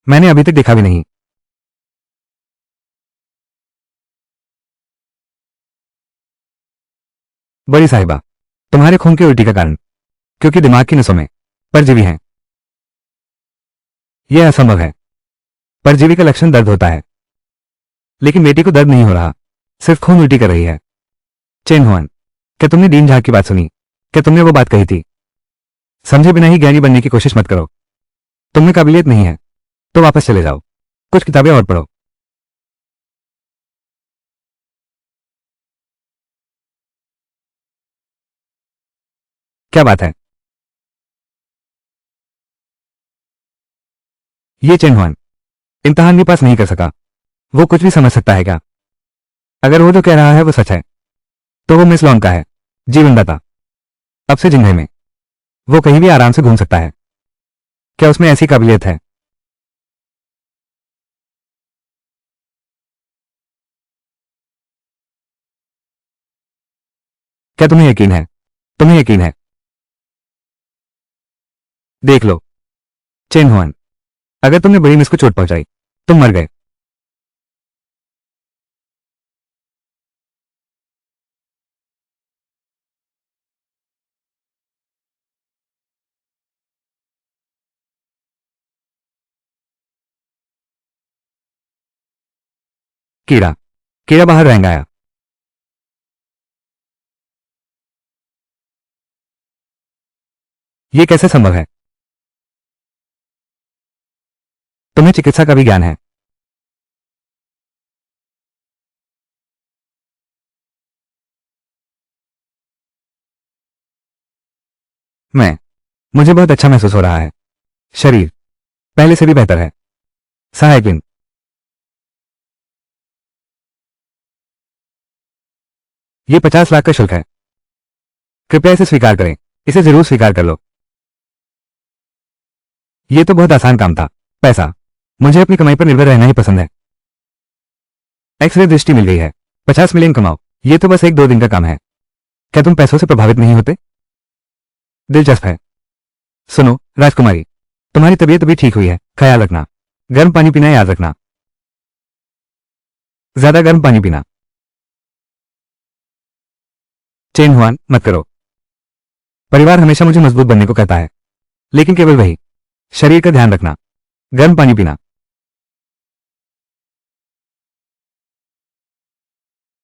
मैंने अभी तक देखा भी नहीं। बड़ी साहिबा, तुम्हारे खून की उल्टी का कारण क्योंकि दिमाग की नसों में परजीवी हैं। यह असंभव है। परजीवी का लक्षण दर्द होता है, लेकिन बेटी को दर्द नहीं हो रहा, सिर्फ खून उल्टी कर रही है। चेन हुआन, क्या तुमने डीन झा की बात सुनी? क्या तुमने वो बात कही थी? समझे बिना ही ज्ञानी बनने की कोशिश मत करो। तुमने काबिलियत नहीं है तो वापस चले जाओ, कुछ किताबें और पढ़ो। क्या बात है? ये चेन हुआन इम्तहान भी पास नहीं कर सका, वो कुछ भी समझ सकता है क्या? अगर वो जो कह रहा है वो सच है तो वो मिस लॉन्ग का है जीवनदाता। अब से जिंदगी में वो कहीं भी आराम से घूम सकता है। क्या उसमें ऐसी काबिलियत है? क्या तुम्हें यकीन है? तुम्हें यकीन है? देख लो चेन हुआन, अगर तुमने बड़ी मिस को चोट पहुंचाई तुम मर गए। कीड़ा, कीड़ा बाहर रहेंगा आया। ये कैसे संभव है? तुम्हें चिकित्सा का भी ज्ञान है। मैं मुझे बहुत अच्छा महसूस हो रहा है। शरीर पहले से भी बेहतर है। सहायक, ये 50 लाख का शुल्क है, कृपया इसे स्वीकार करें। इसे जरूर स्वीकार कर लो। ये तो बहुत आसान काम था। पैसा, मुझे अपनी कमाई पर निर्भर रहना ही पसंद है। एक्सरे दृष्टि मिल गई है, 50 मिलियन कमाओ। ये तो बस 1-2 दिन का काम है। क्या तुम पैसों से प्रभावित नहीं होते? दिलचस्प है। सुनो राजकुमारी, तुम्हारी तबीयत अभी ठीक हुई है, ख्याल रखना। गर्म पानी पीना याद रखना। ज्यादा गर्म पानी पीना। चेन हुआन मत करो। परिवार हमेशा मुझे मजबूत बनने को कहता है, लेकिन केवल वही। शरीर का ध्यान रखना। गर्म पानी पीना।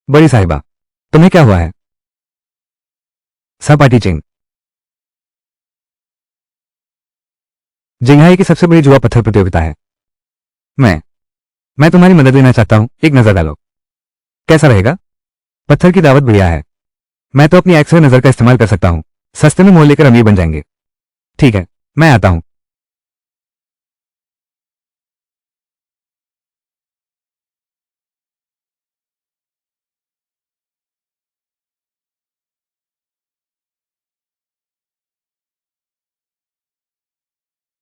बड़ी साहिबा, तुम्हें क्या हुआ है? सपाटी चेन। जिंघाई की सबसे बड़ी जुआ पत्थर प्रतियोगिता है। मैं मैं तुम्हारी मदद लेना चाहता हूं, एक नजर डालो। कैसा रहेगा? पत्थर की दावत बढ़िया है। मैं तो अपनी एक्सरे नजर का इस्तेमाल कर सकता हूं। सस्ते में मोल लेकर अमीर बन जाएंगे। ठीक है, मैं आता हूं।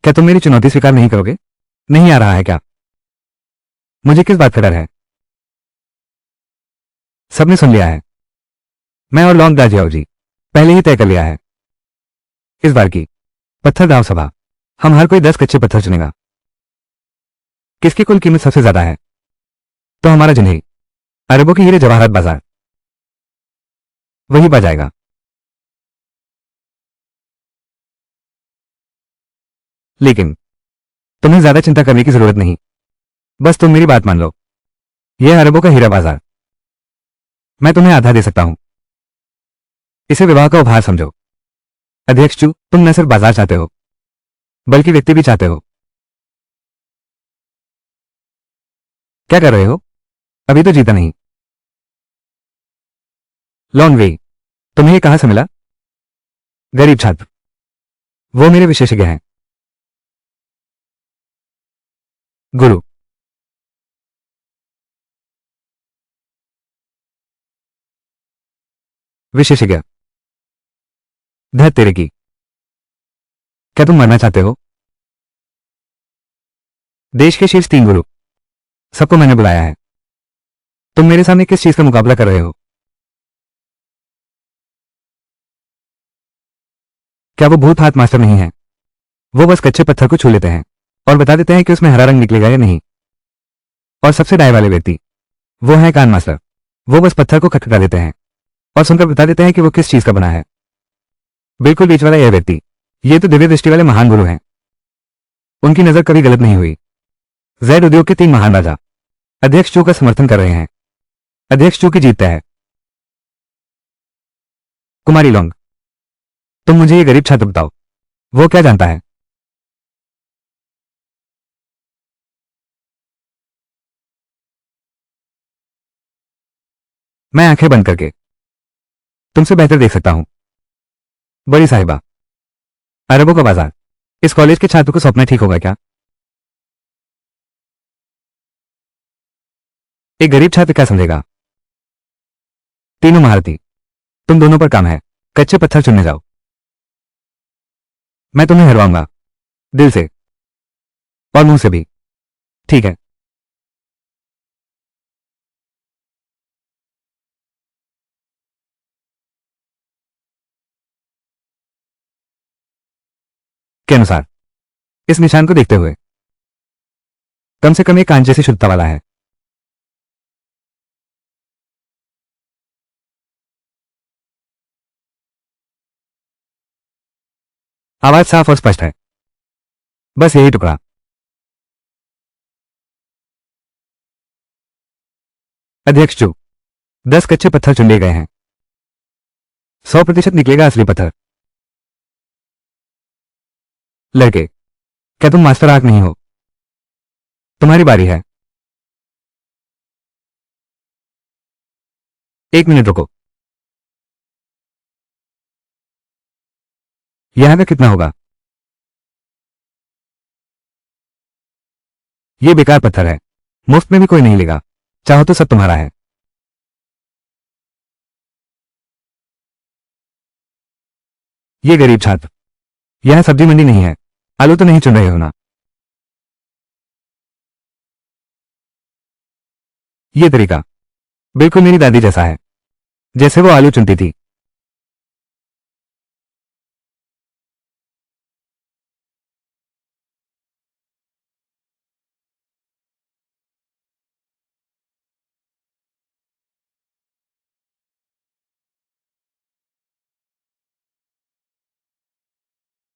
क्या तुम मेरी चुनौती स्वीकार नहीं करोगे? नहीं आ रहा है क्या? मुझे किस बात का डर है? सबने सुन लिया है। मैं और लॉन्ग दाजियाओ जी पहले ही तय कर लिया है। इस बार की पत्थर दाव सभा, हम हर कोई 10 कच्चे पत्थर चुनेगा। किसकी कुल कीमत सबसे ज्यादा है? तो हमारा जिन्हें अरबों के हीरे जवाहरात बाजार वही पा जाएगा। लेकिन तुम्हें ज्यादा चिंता करने की जरूरत नहीं। बस तुम मेरी बात मान लो। यह अरबों का हीरा बाजार। मैं तुम्हें आधा दे सकता हूं। इसे विवाह का उपहार समझो। अध्यक्ष चू, तुम न सिर्फ बाजार चाहते हो, बल्कि व्यक्ति भी चाहते हो। क्या कर रहे हो? अभी तो जीता नहीं। लॉन्ग वे, तुम्हें ये कहां से मिला? गरीब छात्र। वो मेरे विशेषज्ञ हैं। गुरु। विशेषज्ञ। धत तेरे की। क्या तुम मरना चाहते हो? देश के शीर्ष 3 गुरु, सबको मैंने बुलाया है। तुम मेरे सामने किस चीज का मुकाबला कर रहे हो? क्या वो भूत हाथ मास्टर नहीं है? वो बस कच्चे पत्थर को छू लेते हैं और बता देते हैं कि उसमें हरा रंग निकलेगा या नहीं। और सबसे डाय वाले व्यक्ति, वो है कान मास्टर। वो बस पत्थर को खटखटा देते हैं और सुनकर बता देते हैं कि वो किस चीज का बना है। बिल्कुल बीच वाला यह व्यक्ति, ये तो दिव्य दृष्टि वाले महान गुरु हैं। उनकी नजर कभी गलत नहीं हुई। जैद उद्योग के 3 महान राजा अध्यक्ष चू का समर्थन कर रहे हैं। अध्यक्ष चू की जीतता है। कुमारी लोंग, तुम मुझे ये गरीब छात्र बताओ, वो क्या जानता है? मैं आंखें बंद करके तुमसे बेहतर देख सकता हूं। बड़ी साहिबा, अरबों का बाजार इस कॉलेज के छात्र को सौंपना ठीक होगा क्या? एक गरीब छात्र क्या समझेगा? तीनों महारथी, तुम दोनों पर काम है। कच्चे पत्थर चुनने जाओ। मैं तुम्हें हरवाऊंगा, दिल से और मुंह से भी। ठीक है। के अनुसार इस निशान को देखते हुए कम से कम एक कांच जैसी शुद्धता वाला है। आवाज साफ और स्पष्ट है। बस यही टुकड़ा। अध्यक्ष चू, 10 कच्चे पत्थर चुन लिए गए हैं। 100% निकलेगा असली पत्थर। लड़के, क्या तुम मास्टर आर्क नहीं हो? तुम्हारी बारी है। 1 मिनट रुको। यहां का कितना होगा? ये बेकार पत्थर है। मुफ्त में भी कोई नहीं लेगा। चाहो तो सब तुम्हारा है। ये गरीब छात्र, यह सब्जी मंडी नहीं है। आलू तो नहीं चुन रहे हो ना? ये तरीका बिल्कुल मेरी दादी जैसा है, जैसे वो आलू चुनती थी।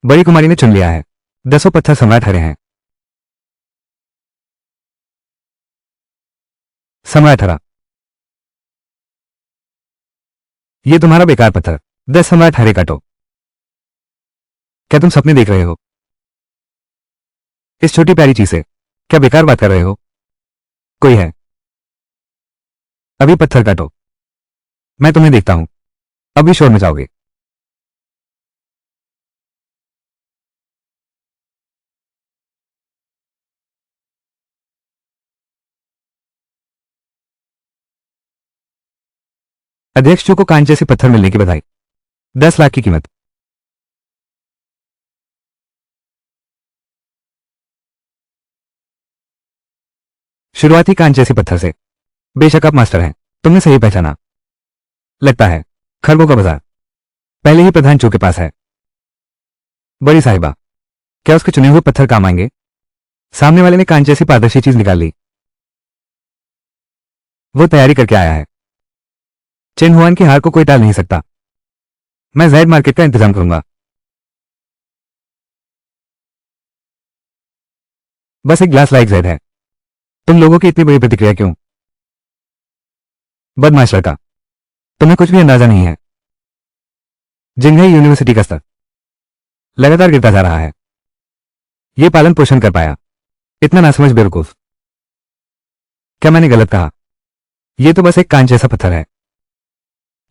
बड़ी कुमारी ने चुन लिया है। 10 पत्थर सम्राट हरे हैं। सम्राट हरा। ये तुम्हारा बेकार पत्थर। 10 सम्राट हरे काटो। क्या तुम सपने देख रहे हो? इस छोटी प्यारी चीज से क्या बेकार बात कर रहे हो? कोई है? अभी पत्थर काटो। मैं तुम्हें देखता हूं। अभी शोर मचाओगे। अध्यक्ष चू को कांच जैसे पत्थर मिलने की बधाई। 10 लाख की कीमत। शुरुआती कांच जैसे पत्थर से। बेशक आप मास्टर हैं। तुमने सही पहचाना। लगता है खरगों का बाजार पहले ही प्रधान चू के पास है। बड़ी साहिबा, क्या उसके चुने हुए पत्थर काम आएंगे? सामने वाले ने कांच जैसी पारदर्शी चीज निकाल ली। वो तैयारी करके आया है। चेन हुआन की हार को कोई टाल नहीं सकता। मैं जैड मार्केट का इंतजाम करूंगा। बस एक ग्लास लाइक जैड है। तुम लोगों की इतनी बड़ी प्रतिक्रिया क्यों? बदमाश लड़का, तुम्हें कुछ भी अंदाजा नहीं है। जिंघई यूनिवर्सिटी का स्तर लगातार गिरता जा रहा है। यह पालन पोषण कर पाया। इतना नासमझ बेवकूफ। क्या मैंने गलत कहा? यह तो बस एक कांच जैसा पत्थर है।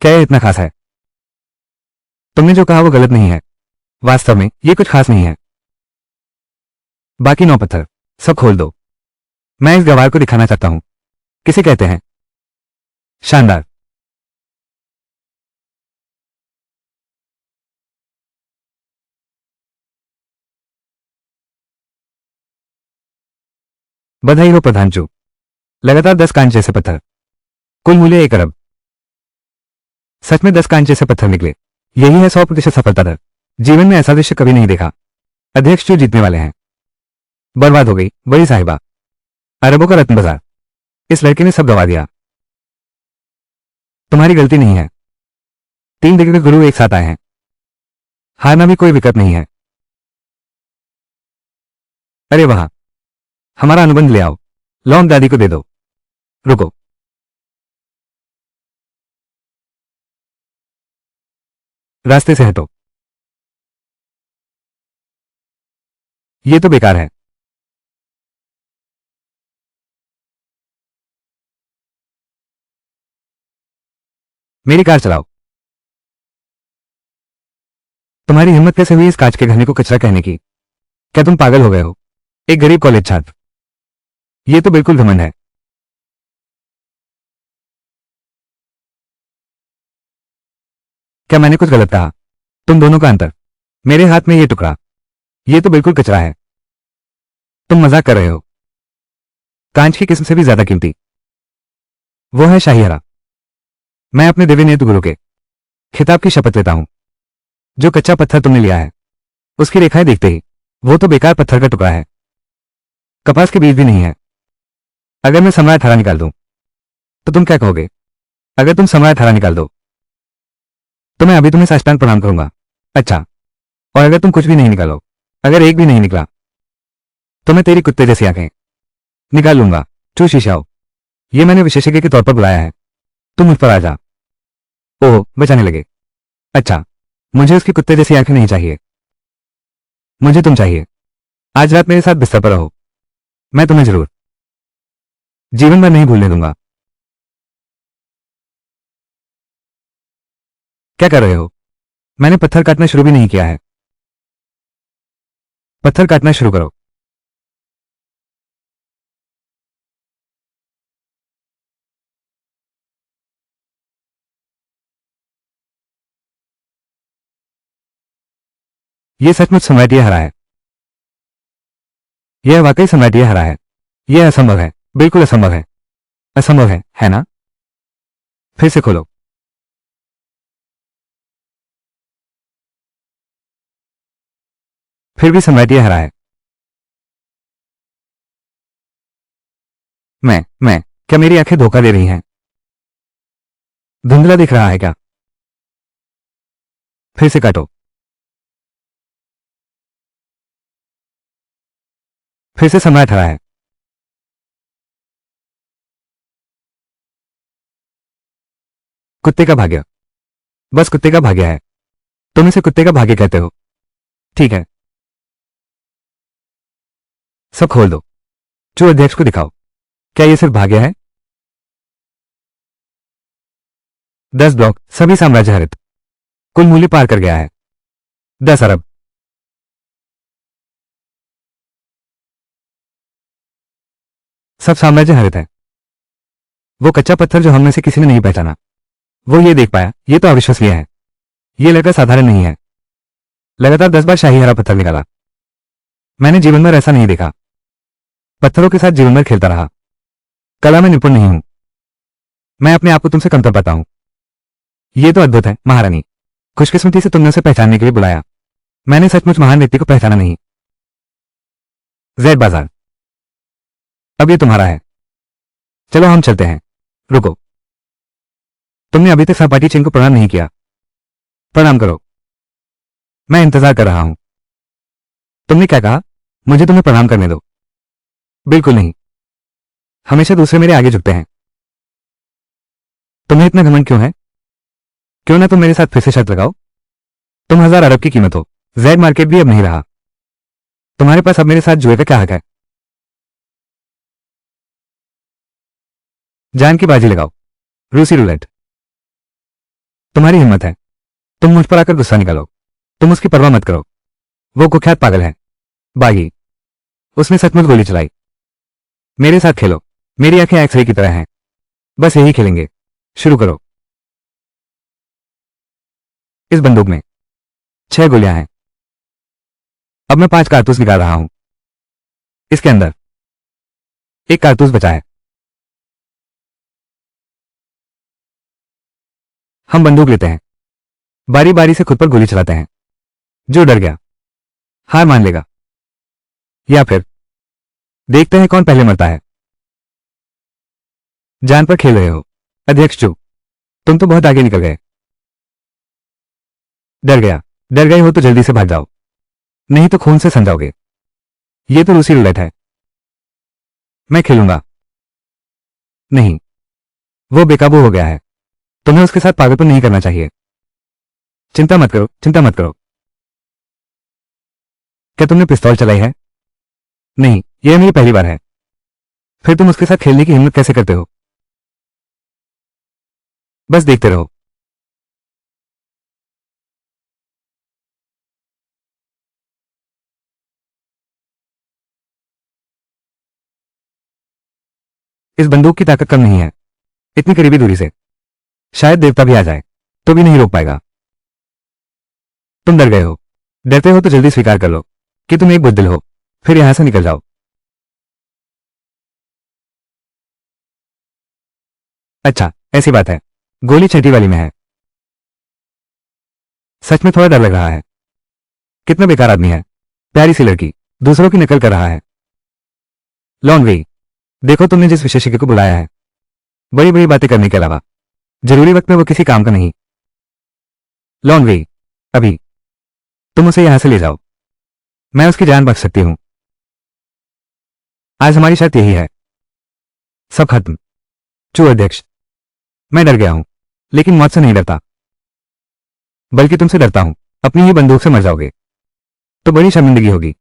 क्या यह इतना खास है? तुमने जो कहा वो गलत नहीं है। वास्तव में यह कुछ खास नहीं है। बाकी 9 पत्थर सब खोल दो। मैं इस गवार को दिखाना चाहता हूं। किसे कहते हैं शानदार। बधाई हो प्रधान चू। लगातार 10 कांच जैसे पत्थर। कुल मूल्य 1 अरब। सच में 10 कांच जैसे पत्थर निकले। यही है 100% सफलता दर। जीवन में ऐसा दृश्य कभी नहीं देखा। अध्यक्ष चू जीतने वाले हैं। बर्बाद हो गई बड़ी साहिबा। अरबों का रत्न बाजार। इस लड़के ने सब गवा दिया। तुम्हारी गलती नहीं है। 3 दिग्गज गुरु एक साथ आए हैं। हारना भी कोई विकल्प नहीं है। अरे वाह, हमारा अनुबंध ले आओ। लौंग दादी को दे दो। रुको, रास्ते से हटो। ये तो बेकार है। मेरी कार चलाओ। तुम्हारी हिम्मत कैसे हुई इस कांच के घने को कचरा कहने की? क्या तुम पागल हो गए हो? एक गरीब कॉलेज छात्र। ये तो बिल्कुल घमंड है। क्या मैंने कुछ गलत कहा? तुम दोनों का अंतर। मेरे हाथ में ये टुकड़ा। ये तो बिल्कुल कचरा है। तुम मजाक कर रहे हो। कांच की किस्म से भी ज्यादा कीमती। वो है शाही हरा। मैं अपने दिव्य नेत्र गुरु के खिताब की शपथ लेता हूं। जो कच्चा पत्थर तुमने लिया है उसकी रेखाएं देखते ही वो तो बेकार पत्थर का टुकड़ा है। कपास के बीज भी नहीं है। अगर मैं सम्राट हरा निकाल दूं तो तुम क्या कहोगे? अगर तुम सम्राट हरा निकाल दो तो मैं अभी तुम्हें साष्टांग प्रणाम करूंगा। अच्छा, और अगर तुम कुछ भी नहीं निकालो, अगर एक भी नहीं निकला, तो मैं तेरी कुत्ते जैसी आंखें निकाल लूंगा। चू शीशाओ, ये मैंने विशेषज्ञ के तौर पर बुलाया है। तुम मुझ पर आ जा। ओह, बचाने लगे। अच्छा, मुझे उसकी कुत्ते जैसी आंखें नहीं चाहिए। मुझे तुम चाहिए। आज रात मेरे साथ बिस्तर पर रहो। मैं तुम्हें जरूर जीवन भर नहीं भूलने दूंगा। क्या कर रहे हो? मैंने पत्थर काटना शुरू भी नहीं किया है। पत्थर काटना शुरू करो। यह सचमुच सम्राटीय हरा है। यह वाकई सम्राटीय हरा है। यह असंभव है। बिल्कुल असंभव है। असंभव है ना? फिर से खोलो। फिर भी सम्राटीय हरा है। मैं क्या मेरी आंखें धोखा दे रही हैं? धुंधला दिख रहा है क्या? फिर से काटो। फिर से सम्राट हरा है। कुत्ते का भाग्य। बस कुत्ते का भाग्य है। तुम इसे कुत्ते का भाग्य कहते हो। ठीक है, सब खोल दो। चू अध्यक्ष को दिखाओ। क्या ये सिर्फ भाग्य है? 10 ब्लॉक, सभी साम्राज्य हरित। कुल मूल्य पार कर गया है 10 अरब। सब साम्राज्य हरित है। वो कच्चा पत्थर जो हम में से किसी ने नहीं पहचाना, वो ये देख पाया, ये तो अविश्वसनीय है। ये लड़का साधारण नहीं है। लगातार 10 बार शाही हरा पत्थर निकाला। मैंने जीवन भर ऐसा नहीं देखा। पत्थरों के साथ जीवन भर खेलता रहा। कला में निपुण नहीं हूं। मैं अपने आप को तुमसे कमतर पाता हूं। ये तो अद्भुत है महारानी। खुशकिस्मती से तुमने उसे पहचानने के लिए बुलाया। मैंने सचमुच महान व्यक्ति को पहचाना नहीं। जैद बाजार, अब ये तुम्हारा है। चलो हम चलते हैं। रुको, तुमने अभी तक सहपाठी चिंग को प्रणाम नहीं किया। प्रणाम करो। मैं इंतजार कर रहा हूं। तुमने क्या कहा? मुझे तुम्हें प्रणाम करने दो। बिल्कुल नहीं। हमेशा दूसरे मेरे आगे झुकते हैं। तुम्हें इतना घमंड क्यों है? क्यों ना तुम मेरे साथ फिर से शर्त लगाओ। तुम 1000 अरब की कीमत हो। जैड मार्केट भी अब नहीं रहा। तुम्हारे पास अब मेरे साथ जुए का क्या हक है? जान की बाजी लगाओ। रूसी रूलेट। तुम्हारी हिम्मत है। तुम मुझ पर आकर गुस्सा निकालो। तुम उसकी परवाह मत करो। वो कुख्यात पागल है। बागी। उसने सचमुच गोली चलाई। मेरे साथ खेलो। मेरी आंखें एक्सरे की तरह हैं। बस यही खेलेंगे। शुरू करो। इस बंदूक में 6 गोलियां हैं। अब मैं 5 कारतूस निकाल रहा हूं। इसके अंदर एक कारतूस बचा है। हम बंदूक लेते हैं। बारी बारी से खुद पर गोली चलाते हैं। जो डर गया हार मान लेगा, या फिर देखते हैं कौन पहले मरता है। जान पर खेल रहे हो अध्यक्ष चू। तुम तो बहुत आगे निकल गए। डर गया? डर गए हो तो जल्दी से भाग जाओ, नहीं तो खून से सन जाओगे। ये तो रूसी रूलेट है। मैं खेलूंगा। नहीं, वो बेकाबू हो गया है। तुम्हें उसके साथ पागलपन नहीं करना चाहिए। चिंता मत करो, चिंता मत करो। क्या तुमने पिस्तौल चलाई है? नहीं, यह मेरी पहली बार है। फिर तुम उसके साथ खेलने की हिम्मत कैसे करते हो? बस देखते रहो। इस बंदूक की ताकत कम नहीं है। इतनी करीबी दूरी से शायद देवता भी आ जाए तो भी नहीं रोक पाएगा। तुम डर गए हो। डरते हो तो जल्दी स्वीकार कर लो कि तुम एक बुज़दिल हो। फिर यहां से निकल जाओ। अच्छा, ऐसी बात है। गोली छठी वाली में है। सच में थोड़ा डर लग रहा है। कितना बेकार आदमी है। प्यारी सी लड़की दूसरों की नकल कर रहा है। Long way. देखो, तुमने जिस विशेषज्ञ को बुलाया है, बड़ी बड़ी बातें करने के अलावा जरूरी वक्त में वो किसी काम का नहीं। लॉन्ग वे, अभी तुम उसे यहां से ले जाओ। मैं उसकी जान बच सकती हूं। आज हमारी शर्त यही है। सब खत्म। चू अध्यक्ष, मैं डर गया हूं, लेकिन मौत से नहीं डरता, बल्कि तुमसे डरता हूं। अपनी ही बंदूक से मर जाओगे तो बड़ी शर्मिंदगी होगी।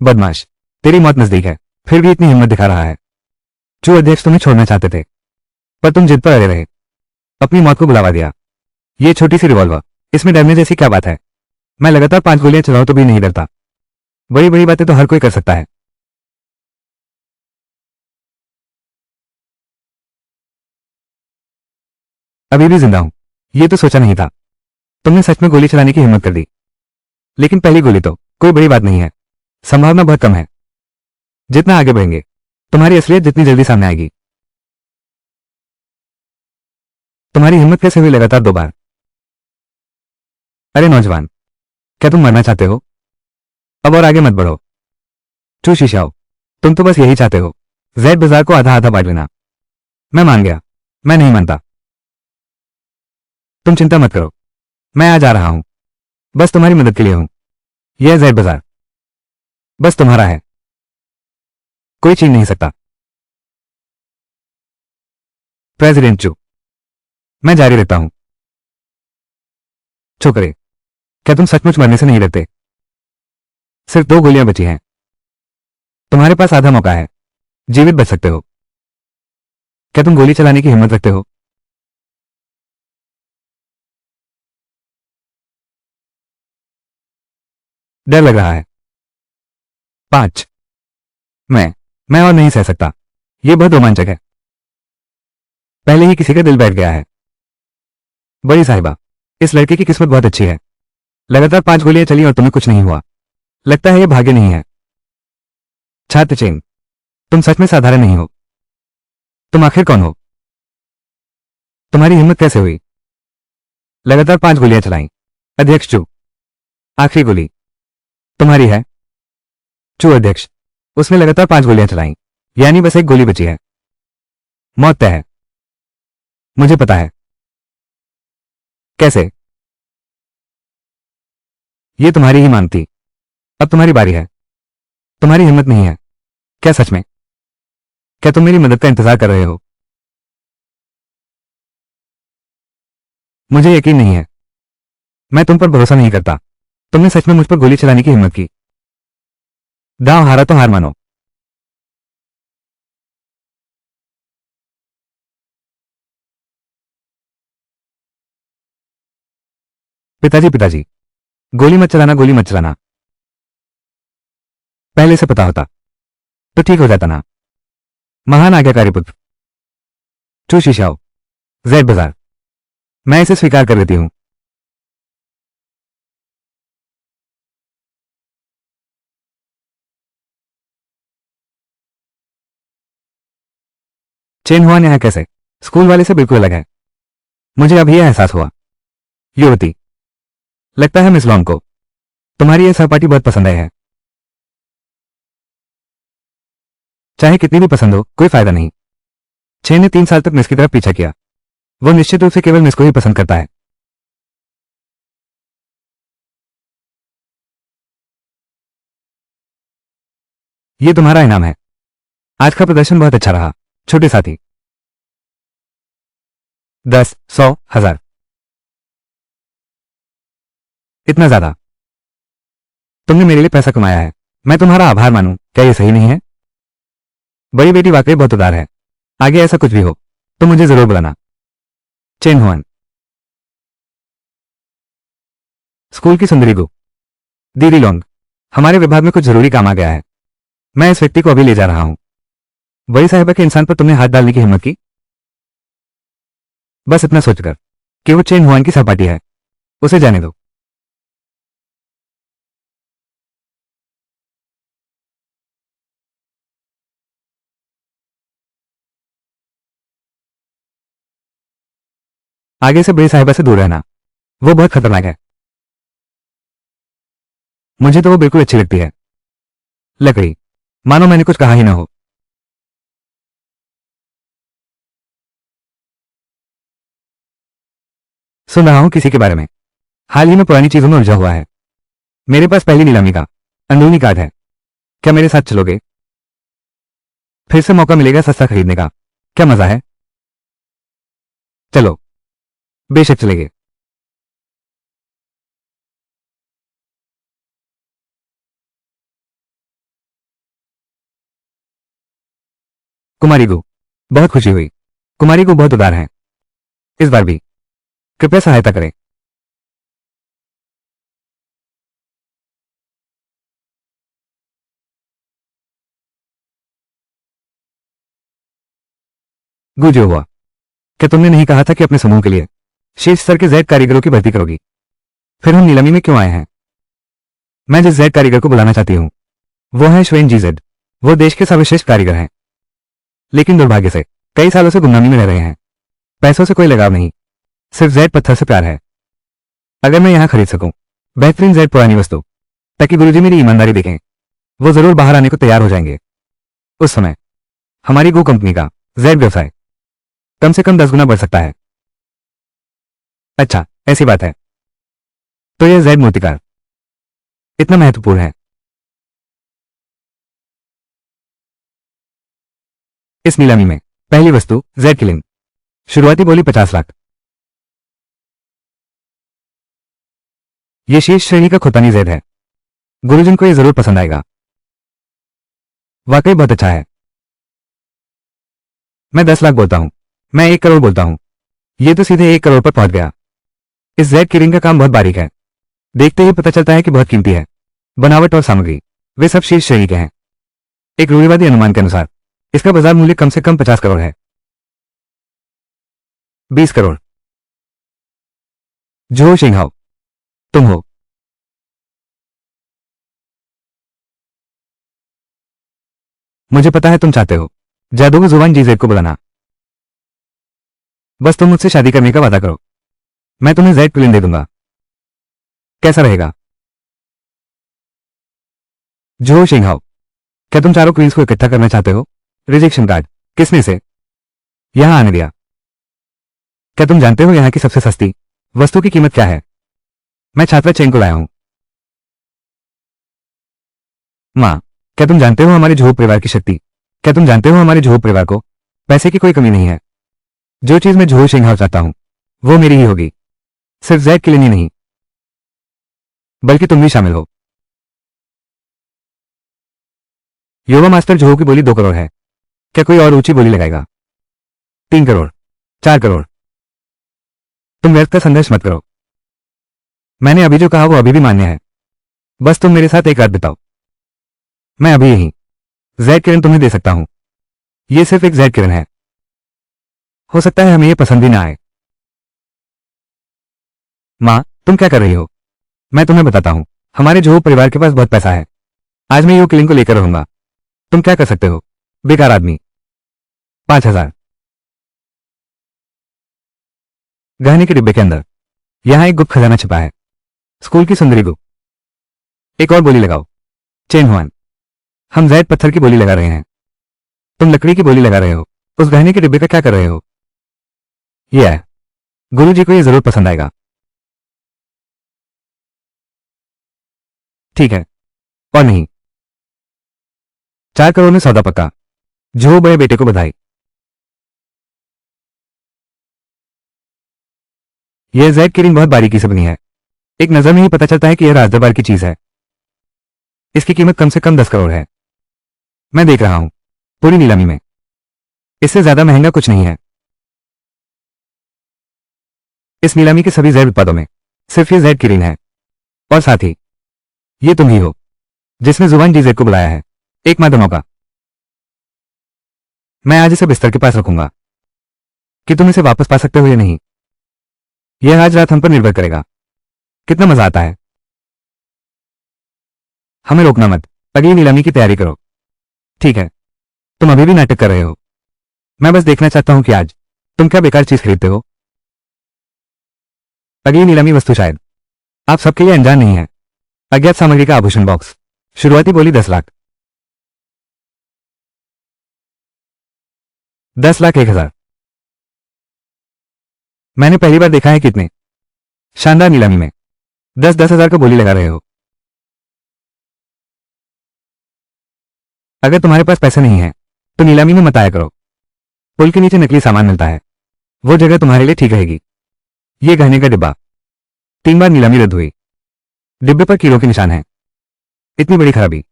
बदमाश, तेरी मौत नजदीक है, फिर भी इतनी हिम्मत दिखा रहा है। चू अध्यक्ष तुम्हें छोड़ना चाहते थे, पर तुम जिद पर अड़े रहे। अपनी मौत को बुलावा दिया। ये छोटी सी रिवॉल्वर, इसमें डरने जैसी क्या बात है? मैं लगातार 5 गोलियां चलाऊं तो भी नहीं डरता। बड़ी बड़ी बातें तो हर कोई कर सकता है। अभी भी जिंदा हूं, ये तो सोचा नहीं था। तुमने सच में गोली चलाने की हिम्मत कर दी। लेकिन पहली गोली तो कोई बड़ी बात नहीं है। संभावना बहुत कम है। जितना आगे बढ़ेंगे, तुम्हारी असलियत जितनी जल्दी सामने आएगी। तुम्हारी हिम्मत कैसे हुई लगातार 2 बार? अरे नौजवान, क्या तुम मरना चाहते हो? अब और आगे मत बढ़ो। चू शीशाओ, तुम तो बस यही चाहते हो, जैद बाजार को आधा आधा बांट लेना। मैं मान गया। मैं नहीं मानता। तुम चिंता मत करो, मैं आ जा रहा हूं। बस तुम्हारी मदद के लिए हूं। यह जैद बाजार। बस तुम्हारा है, कोई छीन नहीं सकता। प्रेसिडेंट चू, मैं जारी रखता हूं। छोकरे, क्या तुम सचमुच मरने से नहीं डरते? सिर्फ 2 गोलियां बची हैं, तुम्हारे पास आधा मौका है, जीवित बच सकते हो। क्या तुम गोली चलाने की हिम्मत रखते हो? डर लग रहा है। 5। मैं और नहीं सह सकता, यह बहुत रोमांचक है। पहले ही किसी का दिल बैठ गया है। बड़ी साहिबा, इस लड़के की किस्मत बहुत अच्छी है। लगातार 5 गोलियां चली और तुम्हें कुछ नहीं हुआ। लगता है यह भाग्य नहीं है। छात्र चेन, तुम सच में साधारण नहीं हो। तुम आखिर कौन हो? तुम्हारी हिम्मत कैसे हुई? लगातार 5 गोलियां चलाई। अध्यक्ष चू, आखिरी गोली तुम्हारी है। चू अध्यक्ष, उसने लगातार 5 गोलियां चलाई, यानी बस एक गोली बची है। मौत तय है। मुझे पता है। कैसे? ये तुम्हारी ही मांग थी। अब तुम्हारी बारी है। तुम्हारी हिम्मत नहीं है। क्या सच में? क्या तुम मेरी मदद का इंतजार कर रहे हो? मुझे यकीन नहीं है। मैं तुम पर भरोसा नहीं करता। तुमने सच में मुझ पर गोली चलाने की हिम्मत की। दांव हारा तो हार मानो। पिताजी पिताजी, गोली मत चलाना, गोली मत चलाना। पहले से पता होता तो ठीक हो जाता ना। महान आज्ञाकारी पुत्र। चू शीशाओ, जेड बाजार, मैं इसे स्वीकार कर लेती हूं। चेन हुआ यहाँ कैसे? स्कूल वाले से बिल्कुल अलग है। मुझे अब यह एहसास हुआ। युवती, लगता है मिस लॉन्ग को तुम्हारी यह सहपाठी बहुत पसंद आई है। चाहे कितनी भी पसंद हो, कोई फायदा नहीं। चेन ने 3 साल तक मिस की तरफ पीछा किया। वो निश्चित रूप से केवल मिस को ही पसंद करता है। ये तुम्हारा इनाम है। आज का प्रदर्शन बहुत अच्छा रहा, छोटे साथी। 10, 100, 1000, इतना ज्यादा? तुमने मेरे लिए पैसा कमाया है, मैं तुम्हारा आभार मानूं, क्या यह सही नहीं है? बड़ी बेटी वाकई बहुत उदार है। आगे ऐसा कुछ भी हो तो मुझे जरूर बुलाना। चेन हुआन, स्कूल की सुंदरी गु, दीदी लोंग, हमारे विभाग में कुछ जरूरी काम आ गया है। मैं इस व्यक्ति को अभी ले जा रहा हूं। बड़ी साहिबा के इंसान पर तुमने हाथ डालने की हिम्मत की? बस इतना सोचकर कि वो चेन हुआन की सहपाठी है, उसे जाने दो। आगे से बड़ी साहिबा से दूर रहना, वो बहुत खतरनाक है। मुझे तो वो बिल्कुल अच्छी लगती है। लकड़ी, मानो मैंने कुछ कहा ही ना हो। सुन रहा हूं किसी के बारे में। हाल ही में पुरानी चीजों में उलझा हुआ है। मेरे पास पहली नीलामी का अंदरूनी कार्ड है। क्या मेरे साथ चलोगे? फिर से मौका मिलेगा सस्ता खरीदने का। क्या मजा है? चलो, बेशक चलेंगे। कुमारी गु, बहुत खुशी हुई। कुमारी गु बहुत उदार हैं। इस बार भी कृपया सहायता करें। गु, जो हुआ, क्या तुमने नहीं कहा था कि अपने समूह के लिए शीर्ष स्तर के जेड कारीगरों की भर्ती करोगी? फिर हम नीलामी में क्यों आए हैं? मैं जिस जेड कारीगर को बुलाना चाहती हूँ वो है श्वेन जी जेड। वो देश के सर्वश्रेष्ठ कारीगर हैं, लेकिन दुर्भाग्य से कई सालों से गुमनामी में रह रहे हैं। पैसों से कोई लगाव नहीं, सिर्फ जेड पत्थर से प्यार है। अगर मैं यहां खरीद सकूं बेहतरीन जेड पुरानी वस्तु, ताकि गुरुजी मेरी ईमानदारी देखें, वो जरूर बाहर आने को तैयार हो जाएंगे। उस समय हमारी गो कंपनी का जेड व्यवसाय कम से कम 10 गुना बढ़ सकता है। अच्छा, ऐसी बात है। तो यह जेड मूर्तिकार इतना महत्वपूर्ण है? इस नीलामी में पहली वस्तु जेड किलिंग। शुरुआती बोली 50 लाख। यह शीर्ष श्रेणी का खुतानी जेड है। गुरुजन को यह जरूर पसंद आएगा। वाकई बहुत अच्छा है। मैं 10 लाख बोलता हूं। मैं 1 करोड़ बोलता हूं। यह तो सीधे 1 करोड़ पर पहुंच गया। इस जेड किलिंग का काम बहुत बारीक है। देखते ही पता चलता है कि बहुत कीमती है। बनावट और सामग्री वे सब शीर्ष श्रेणी के हैं। एक रूढ़िवादी अनुमान के अनुसार इसका बाजार मूल्य कम से कम 50 करोड़ है। 20 करोड़। जो शेंघाओ, तुम हो। मुझे पता है तुम चाहते हो जादू जुबान जीजेड को बुलाना। बस तुम मुझसे शादी करने का वादा करो। मैं तुम्हें जेड किलिंग दे दूंगा। कैसा रहेगा? जो शेंघाओ, क्या तुम चारों क्वींस को इकट्ठा करना चाहते हो? रिजेक्शन कार्ड किसने से यहां आने दिया? क्या तुम जानते हो यहां की सबसे सस्ती वस्तु की कीमत क्या है? मैं छात्रा चेन को लाया हूं। मां, क्या तुम जानते हो हमारे झोप परिवार की शक्ति? क्या तुम जानते हो हमारे झोप परिवार को पैसे की कोई कमी नहीं है। जो चीज मैं झोल शेंघाओ चाहता हूं वो मेरी ही होगी। सिर्फ जेड के लिए नहीं बल्कि तुम भी शामिल हो। योगा मास्टर झोह की बोली 2 करोड़ है। क्या कोई और ऊंची बोली लगाएगा? 3 करोड़, 4 करोड़। तुम व्यर्थ का संघर्ष मत करो। मैंने अभी जो कहा वो अभी भी मान्य है। बस तुम मेरे साथ एक रात बिताओ। मैं अभी यहीं जेड किरण तुम्हें दे सकता हूं। यह सिर्फ एक जेड किरण है। हो सकता है हमें यह पसंद भी ना आए। मां, तुम क्या कर रही हो? मैं तुम्हें बताता हूं। हमारे जोह परिवार के पास बहुत पैसा है। आज मैं यो किलिंग को लेकर रहूंगा। तुम क्या कर सकते हो? बेकार आदमी। 5000। गहने के डिब्बे के अंदर यहां एक गुप्त खजाना छिपा है। स्कूल की सुंदरी गुप्त। एक और बोली लगाओ। Chain Hwan. हम जैद पत्थर की बोली लगा रहे हैं। तुम लकड़ी की बोली लगा रहे हो। उस गहने के डिब्बे का क्या कर रहे हो? यह है। गुरु जी को यह जरूर पसंद आएगा। ठीक है और नहीं। 4 करोड़ में सौदा पक्का। जो बड़े बेटे को बधाई। यह जैद की रिंग बहुत बारीकी से बनी है। एक नजर में ही पता चलता है कि यह राजदरबार की चीज है। इसकी कीमत कम से कम 10 करोड़ है। मैं देख रहा हूं पूरी नीलामी में इससे ज्यादा महंगा कुछ नहीं है। इस नीलामी के सभी जैद उत्पादों में सिर्फ ये जैद की रिंग है। और साथ ही ये तुम ही हो जिसने जुबान डीजेड को बुलाया है। एक माँ दोनों का। मैं आज इसे बिस्तर के पास रखूंगा कि तुम इसे वापस पा सकते हो या नहीं। यह आज रात हम पर निर्भर करेगा। कितना मजा आता है। हमें रोकना मत। अगली नीलामी की तैयारी करो। ठीक है, तुम अभी भी नाटक कर रहे हो। मैं बस देखना चाहता हूं कि आज तुम क्या बेकार चीज खरीदते हो। अगली नीलामी वस्तु शायद आप सबके लिए अनजान नहीं है। अज्ञात सामग्री का आभूषण बॉक्स। शुरुआती बोली 10 लाख। 10,01,000। मैंने पहली बार देखा है कितने शानदार नीलामी में 10,000 का बोली लगा रहे हो। अगर तुम्हारे पास पैसे नहीं है तो नीलामी में मत आया करो। पुल के नीचे नकली सामान मिलता है। वो जगह तुम्हारे लिए ठीक रहेगी। ये गहने का डिब्बा 3 बार नीलामी रद्द हुई। डिब्बे पर कीड़ों के निशान हैं। इतनी बड़ी खराबी।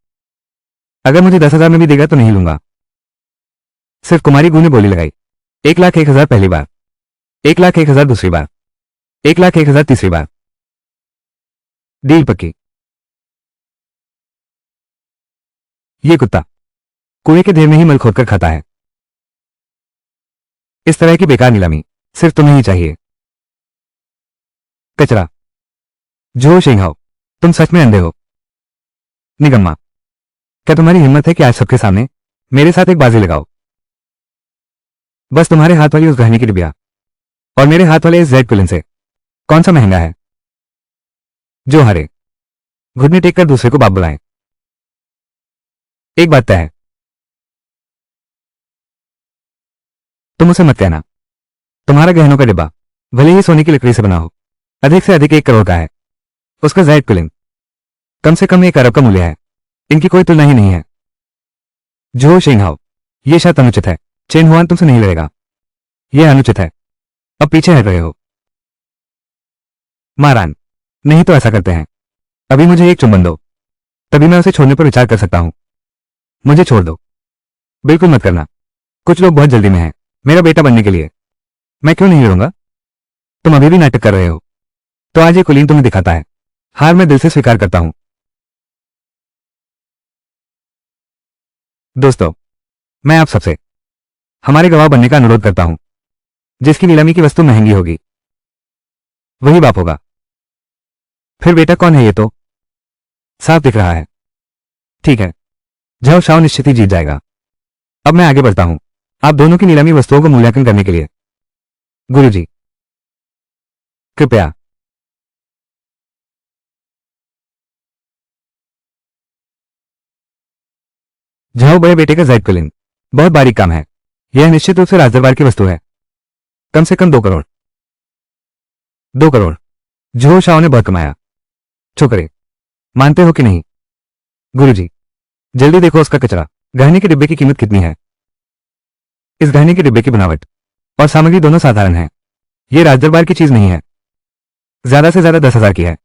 अगर मुझे 10,000 में भी देगा तो नहीं लूंगा। सिर्फ कुमारी गू ने बोली लगाई। 1,01,000 पहली बार। 1,01,000 दूसरी बार। 1,01,000 तीसरी बार। डील पक्की। ये कुत्ता कुएं के ढेर में ही मल खोदकर खाता है। इस तरह की बेकार नीलामी सिर्फ तुम्हें ही चाहिए। कचरा। जो शेंघाओ, तुम सच में अंधे हो। निगम्मा, क्या तुम्हारी हिम्मत है कि आज सबके सामने मेरे साथ एक बाजी लगाओ? बस तुम्हारे हाथ वाली उस गहने की डिबिया और मेरे हाथ वाले इस जेड कुलिन से कौन सा महंगा है? जो हारे घुटने टेक कर दूसरे को बाप बुलाएं। एक बात तय है, तुम उसे मत कहना। तुम्हारा गहनों का डिब्बा भले ही सोने की लकड़ी से बना हो, अधिक से अधिक 1 करोड़ का है। उसका जेड कुलिन कम से कम 1 अरब का मूल्य है। इनकी कोई तुलना ही नहीं है। जो शेंघाओ, यह शायद अनुचित है। चेन हुआन तुमसे नहीं लड़ेगा, यह अनुचित है। अब पीछे हट रहे हो। महारान, नहीं तो ऐसा करते हैं, अभी मुझे एक चुंबन दो, तभी मैं उसे छोड़ने पर विचार कर सकता हूं। मुझे छोड़ दो। बिल्कुल मत करना, कुछ लोग बहुत जल्दी में हैं मेरा बेटा बनने के लिए। मैं क्यों नहीं लड़ूंगा? तुम अभी भी नाटक कर रहे हो, तो आज ये कुलीन तुम्हें दिखाता है। हार मैं दिल से स्वीकार करता हूं। दोस्तों, मैं आप सबसे हमारे गवाह बनने का अनुरोध करता हूं। जिसकी नीलामी की वस्तु महंगी होगी वही बाप होगा। फिर बेटा कौन है? ये तो साफ दिख रहा है। ठीक है, झव शाव निश्चित ही जीत जाएगा। अब मैं आगे बढ़ता हूं आप दोनों की नीलामी वस्तुओं को मूल्यांकन करने के लिए। गुरुजी, कृपया। झव बड़े बेटे का जैद कुलीन, बहुत बारीक काम है। यह निश्चित रूप से राजदरबार की वस्तु है। कम से कम 2 करोड़। 2 करोड़। झो शाह ने बहुत कमाया। छोकरे, मानते हो कि नहीं? गुरुजी, जल्दी देखो उसका कचरा। गहने के डिब्बे की कीमत कितनी है? इस गहने के डिब्बे की बनावट और सामग्री दोनों साधारण है। यह राजदरबार की चीज नहीं है। ज्यादा से ज्यादा 10,000 की है।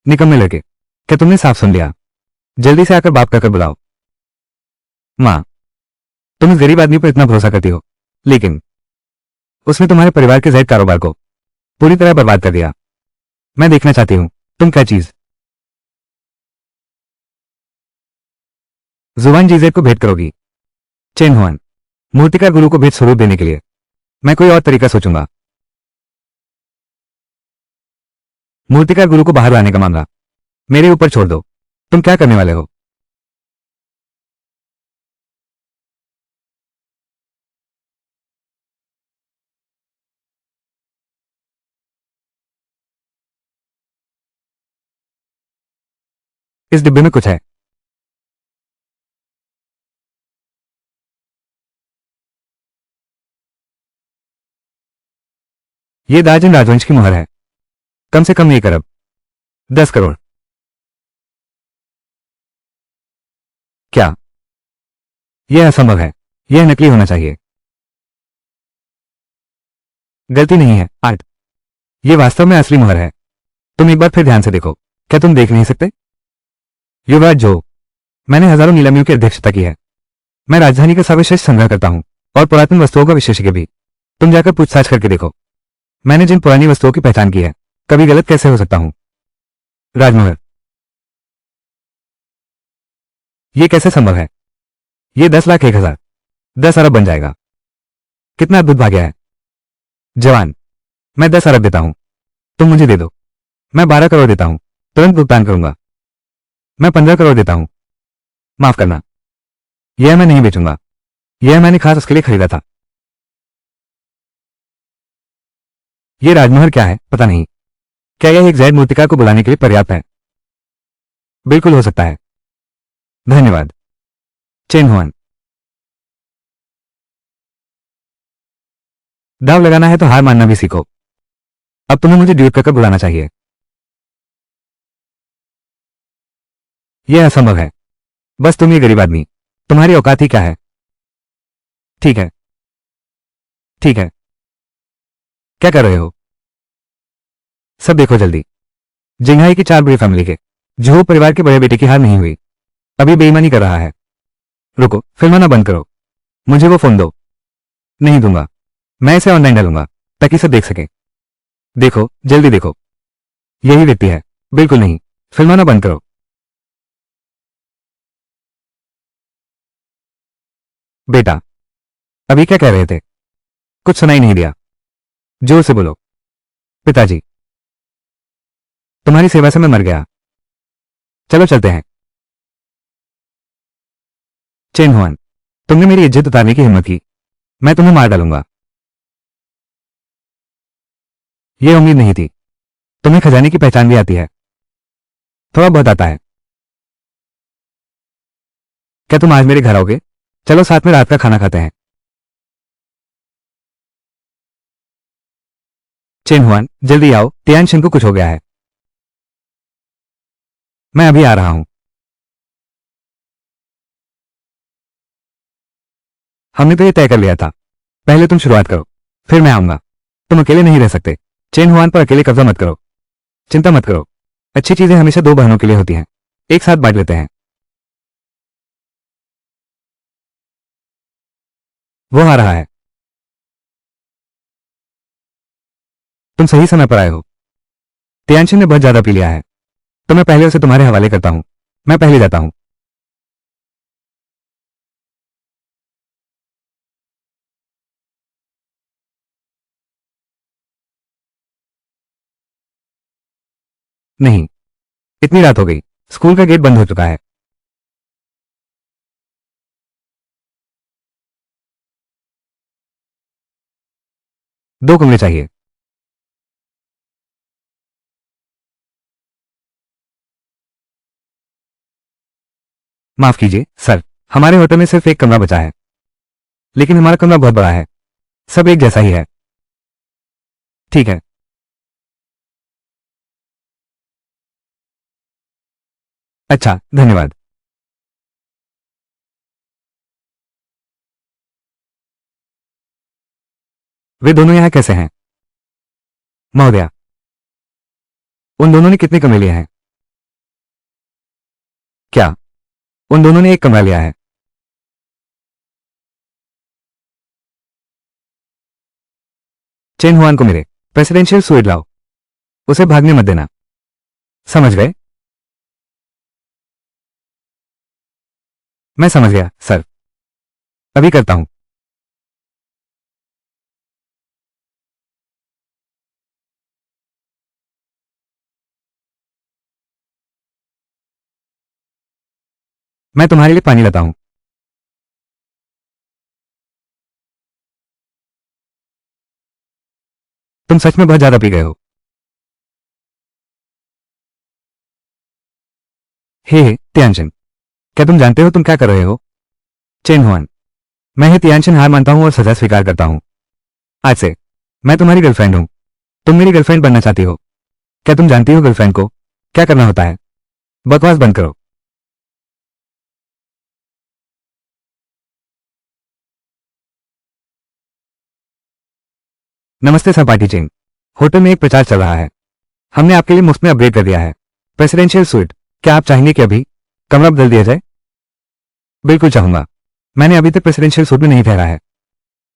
निकम्मे लड़के, क्या तुमने साफ सुन लिया? जल्दी से आकर बाप कहकर बुलाओ। मां, तुम इस गरीब आदमी पर इतना भरोसा करती हो, लेकिन उसने तुम्हारे परिवार के जैद कारोबार को पूरी तरह बर्बाद कर दिया। मैं देखना चाहती हूं तुम क्या चीज जुबान जीजेद को भेंट करोगी। चेन हुआन, मूर्तिकार गुरु को भेंट स्वरूप देने के लिए मैं कोई और तरीका सोचूंगा। मूर्तिकार गुरु को बाहर लाने का मामला मेरे ऊपर छोड़ दो। तुम क्या करने वाले हो? इस डिब्बे में कुछ है। यह दार्जिन राजवंश की मुहर है। कम से कम 1 अरब 10 करोड़। क्या? यह असंभव है। यह नकली होना चाहिए। गलती नहीं है आर्ट, यह वास्तव में असली मुहर है। तुम एक बार फिर ध्यान से देखो। क्या तुम देख नहीं सकते? युवराज जो, मैंने हजारों नीलामियों की अध्यक्षता की है। मैं राजधानी का सर्वश्रेष्ठ संग्रह करता हूं और पुरातन वस्तुओं का विशेषज्ञ भी। तुम जाकर पूछताछ करके देखो। मैंने जिन पुरानी वस्तुओं की पहचान की है, कभी गलत कैसे हो सकता हूं? राजमोहर, यह कैसे संभव है? यह 10,01,000 10 अरब बन जाएगा। कितना अद्भुत भाग्य है। जवान, मैं 10 अरब देता हूं, तुम मुझे दे दो। मैं 12 करोड़ देता हूं, तुरंत भुगतान करूंगा। मैं 15 करोड़ देता हूं। माफ करना, यह मैं नहीं बेचूंगा। यह मैंने खास उसके लिए खरीदा था। यह राजमोहर क्या है पता नहीं। क्या यह एक जैद मूर्तिकार को बुलाने के लिए पर्याप्त है? बिल्कुल हो सकता है। धन्यवाद। चेन हुआन, दाव लगाना है तो हार मानना भी सीखो। अब तुम्हें मुझे ड्यूट कर बुलाना चाहिए। यह असंभव है। बस तुम ये गरीब आदमी, तुम्हारी औकात ही क्या है? ठीक है, ठीक है। क्या कर रहे हो? सब देखो जल्दी। जिंघाई की 4 बड़ी फैमिली के जो परिवार के बड़े बेटे की हार नहीं हुई, अभी बेईमानी कर रहा है। रुको, फिल्माना बंद करो। मुझे वो फोन दो। नहीं दूंगा। मैं इसे ऑनलाइन डालूंगा ताकि सब देख सके। देखो, जल्दी देखो। यही व्यक्ति है। बिल्कुल नहीं। फिल्माना बंद करो। बेटा, अभी क्या कह रहे थे? कुछ सुनाई नहीं दिया। जोर से बोलो। पिताजी, तुम्हारी सेवा से मैं मर गया। चलो चलते हैं। चेन हुआन, तुमने मेरी इज्जत उतारने की हिम्मत की। मैं तुम्हें मार डालूंगा। यह उम्मीद नहीं थी। तुम्हें खजाने की पहचान भी आती है? थोड़ा बहुत आता है। क्या तुम आज मेरे घर आओगे? चलो साथ में रात का खाना खाते हैं। चेन हुआन, जल्दी आओ, तियानशिन को कुछ हो गया है। मैं अभी आ रहा हूं। हमने तो ये तय कर लिया था। पहले तुम शुरुआत करो, फिर मैं आऊंगा। तुम अकेले नहीं रह सकते। चेन हुआन पर अकेले कब्जा मत करो। चिंता मत करो, अच्छी चीजें हमेशा दो बहनों के लिए होती हैं। एक साथ बांट लेते हैं। वो आ रहा है। तुम सही समय पर आए हो। तियानशिन ने बहुत ज्यादा पी लिया है, तो मैं पहले उसे तुम्हारे हवाले करता हूं। मैं पहले जाता हूं। नहीं, इतनी रात हो गई। स्कूल का गेट बंद हो चुका है। 2 कमरे चाहिए। माफ कीजिए सर, हमारे होटल में सिर्फ एक कमरा बचा है, लेकिन हमारा कमरा बहुत बड़ा है। सब एक जैसा ही है। ठीक है। अच्छा, धन्यवाद। वे दोनों यहाँ कैसे हैं? महोदया, उन दोनों ने कितने कमरे लिए हैं? क्या उन दोनों ने एक कमरा लिया है? चेन हुआन को मेरे प्रेसिडेंशियल स्वीट लाओ। उसे भागने मत देना। समझ गए? मैं समझ गया सर। अभी करता हूं। मैं तुम्हारे लिए पानी लाता हूं। तुम सच में बहुत ज्यादा पी गए हो। हे तियानशिन, क्या तुम जानते हो तुम क्या कर रहे हो? चेन हुआन, मैं ही तियानशिन हार मानता हूं और सजा स्वीकार करता हूं। आज से मैं तुम्हारी गर्लफ्रेंड हूं। तुम मेरी गर्लफ्रेंड बनना चाहती हो? क्या तुम जानती हो गर्लफ्रेंड को क्या करना होता है? बकवास बंद करो। नमस्ते सहपाठी चेन। होटल में एक प्रचार चल रहा है। हमने आपके लिए मुफ्त में अपग्रेड कर दिया है। Presidential suite. क्या आप चाहेंगे कि अभी कमरा बदल दिया जाए? बिल्कुल चाहूंगा। मैंने अभी तक प्रेसिडेंशियल सूट में नहीं ठहरा है।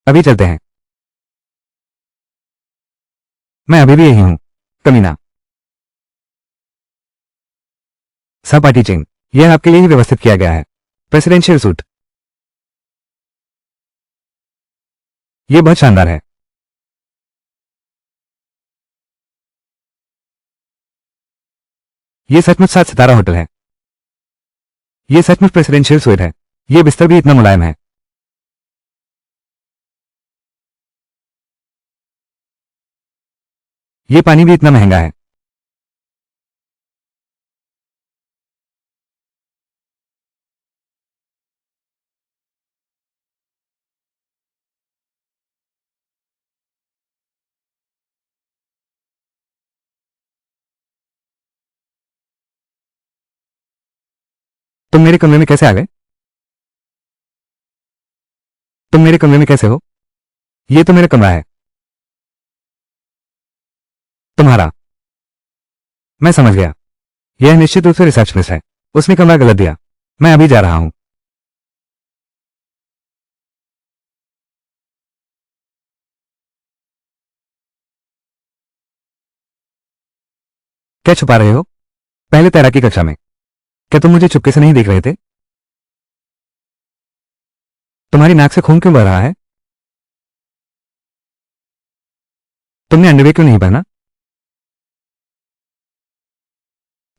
अभी चलते हैं। मैं अभी भी यही हूं, कमीना। सहपाठी चेन, यह आपके लिए ही व्यवस्थित किया गया है। Presidential suite. यह बहुत शानदार है। यह सचमुच 7 सितारा होटल है। यह सचमुच प्रेसिडेंशियल सूट है। यह बिस्तर भी इतना मुलायम है। यह पानी भी इतना महंगा है। तुम मेरे कमरे में कैसे आ गए? तुम मेरे कमरे में कैसे हो? यह तो मेरा कमरा है। तुम्हारा। मैं समझ गया। यह निश्चित रूप से रिसेप्शनिस्ट है। उसने कमरा गलत दिया। मैं अभी जा रहा हूं। क्या छुपा रहे हो? पहले तैराकी कक्षा में क्या तुम मुझे चुपके से नहीं देख रहे थे? तुम्हारी नाक से खून क्यों बह रहा है? तुमने अंडरवेयर क्यों नहीं पहना?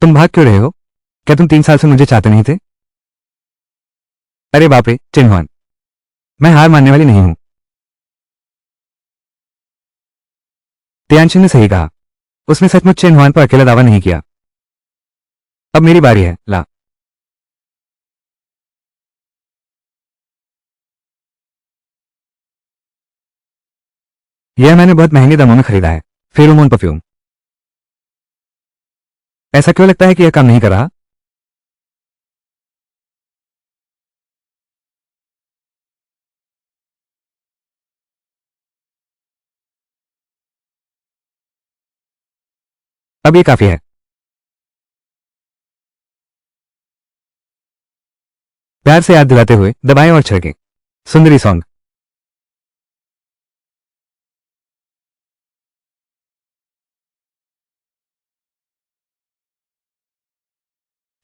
तुम भाग क्यों रहे हो? क्या तुम 3 साल से मुझे चाहते नहीं थे? अरे बाप रे चिन्हवान, मैं हार मानने वाली नहीं हूं। तियानशिन ने सही कहा। उसने सचमुच चिन्हवान पर अकेला दावा नहीं किया। अब मेरी बारी है। ला। यह मैंने बहुत महंगे दामों में खरीदा है। Pheromone perfume. ऐसा क्यों लगता है कि यह काम नहीं कर रहा? अब ये काफी है। प्यार से याद दिलाते हुए दबाएं और छिड़कें। सुंदरी सॉन्ग।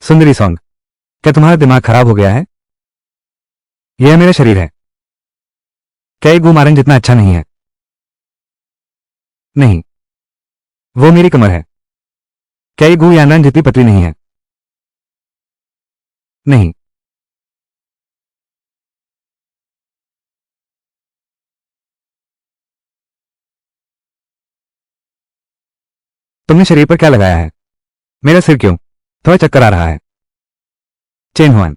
सुंदरी सॉन्ग। क्या तुम्हारा दिमाग खराब हो गया है? यह मेरा शरीर है। क्या ये गुमारन जितना अच्छा नहीं है? नहीं, वो मेरी कमर है। क्या ये गू यानान जितनी पतली नहीं है? नहीं, तुमने शरीर पर क्या लगाया है? मेरा सिर क्यों थोड़ा चक्कर आ रहा है? Chain Hwan.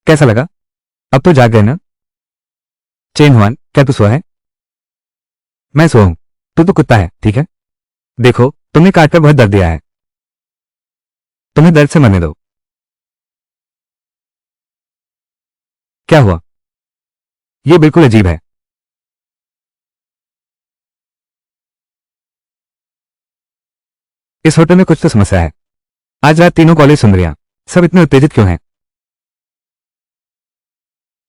कैसा लगा? अब तो जाग गए ना? चेन हुआन, क्या तू सोया है? मैं सोया हूं। तू तो कुत्ता है, ठीक है? देखो, तुमने काटकर बहुत दर्द दिया है। तुम्हें दर्द से मरने दो। क्या हुआ? यह बिल्कुल अजीब है। इस होटल में कुछ तो समस्या है। आज रात तीनों कॉलेज सुंदरियां सब इतने उत्तेजित क्यों हैं?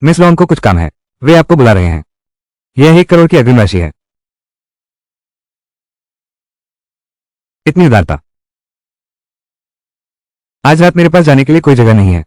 मिस लॉन्ग को कुछ काम है। वे आपको बुला रहे हैं। यह 1 करोड़ की अग्रिम राशि है। इतनी उदारता। आज रात मेरे पास जाने के लिए कोई जगह नहीं है।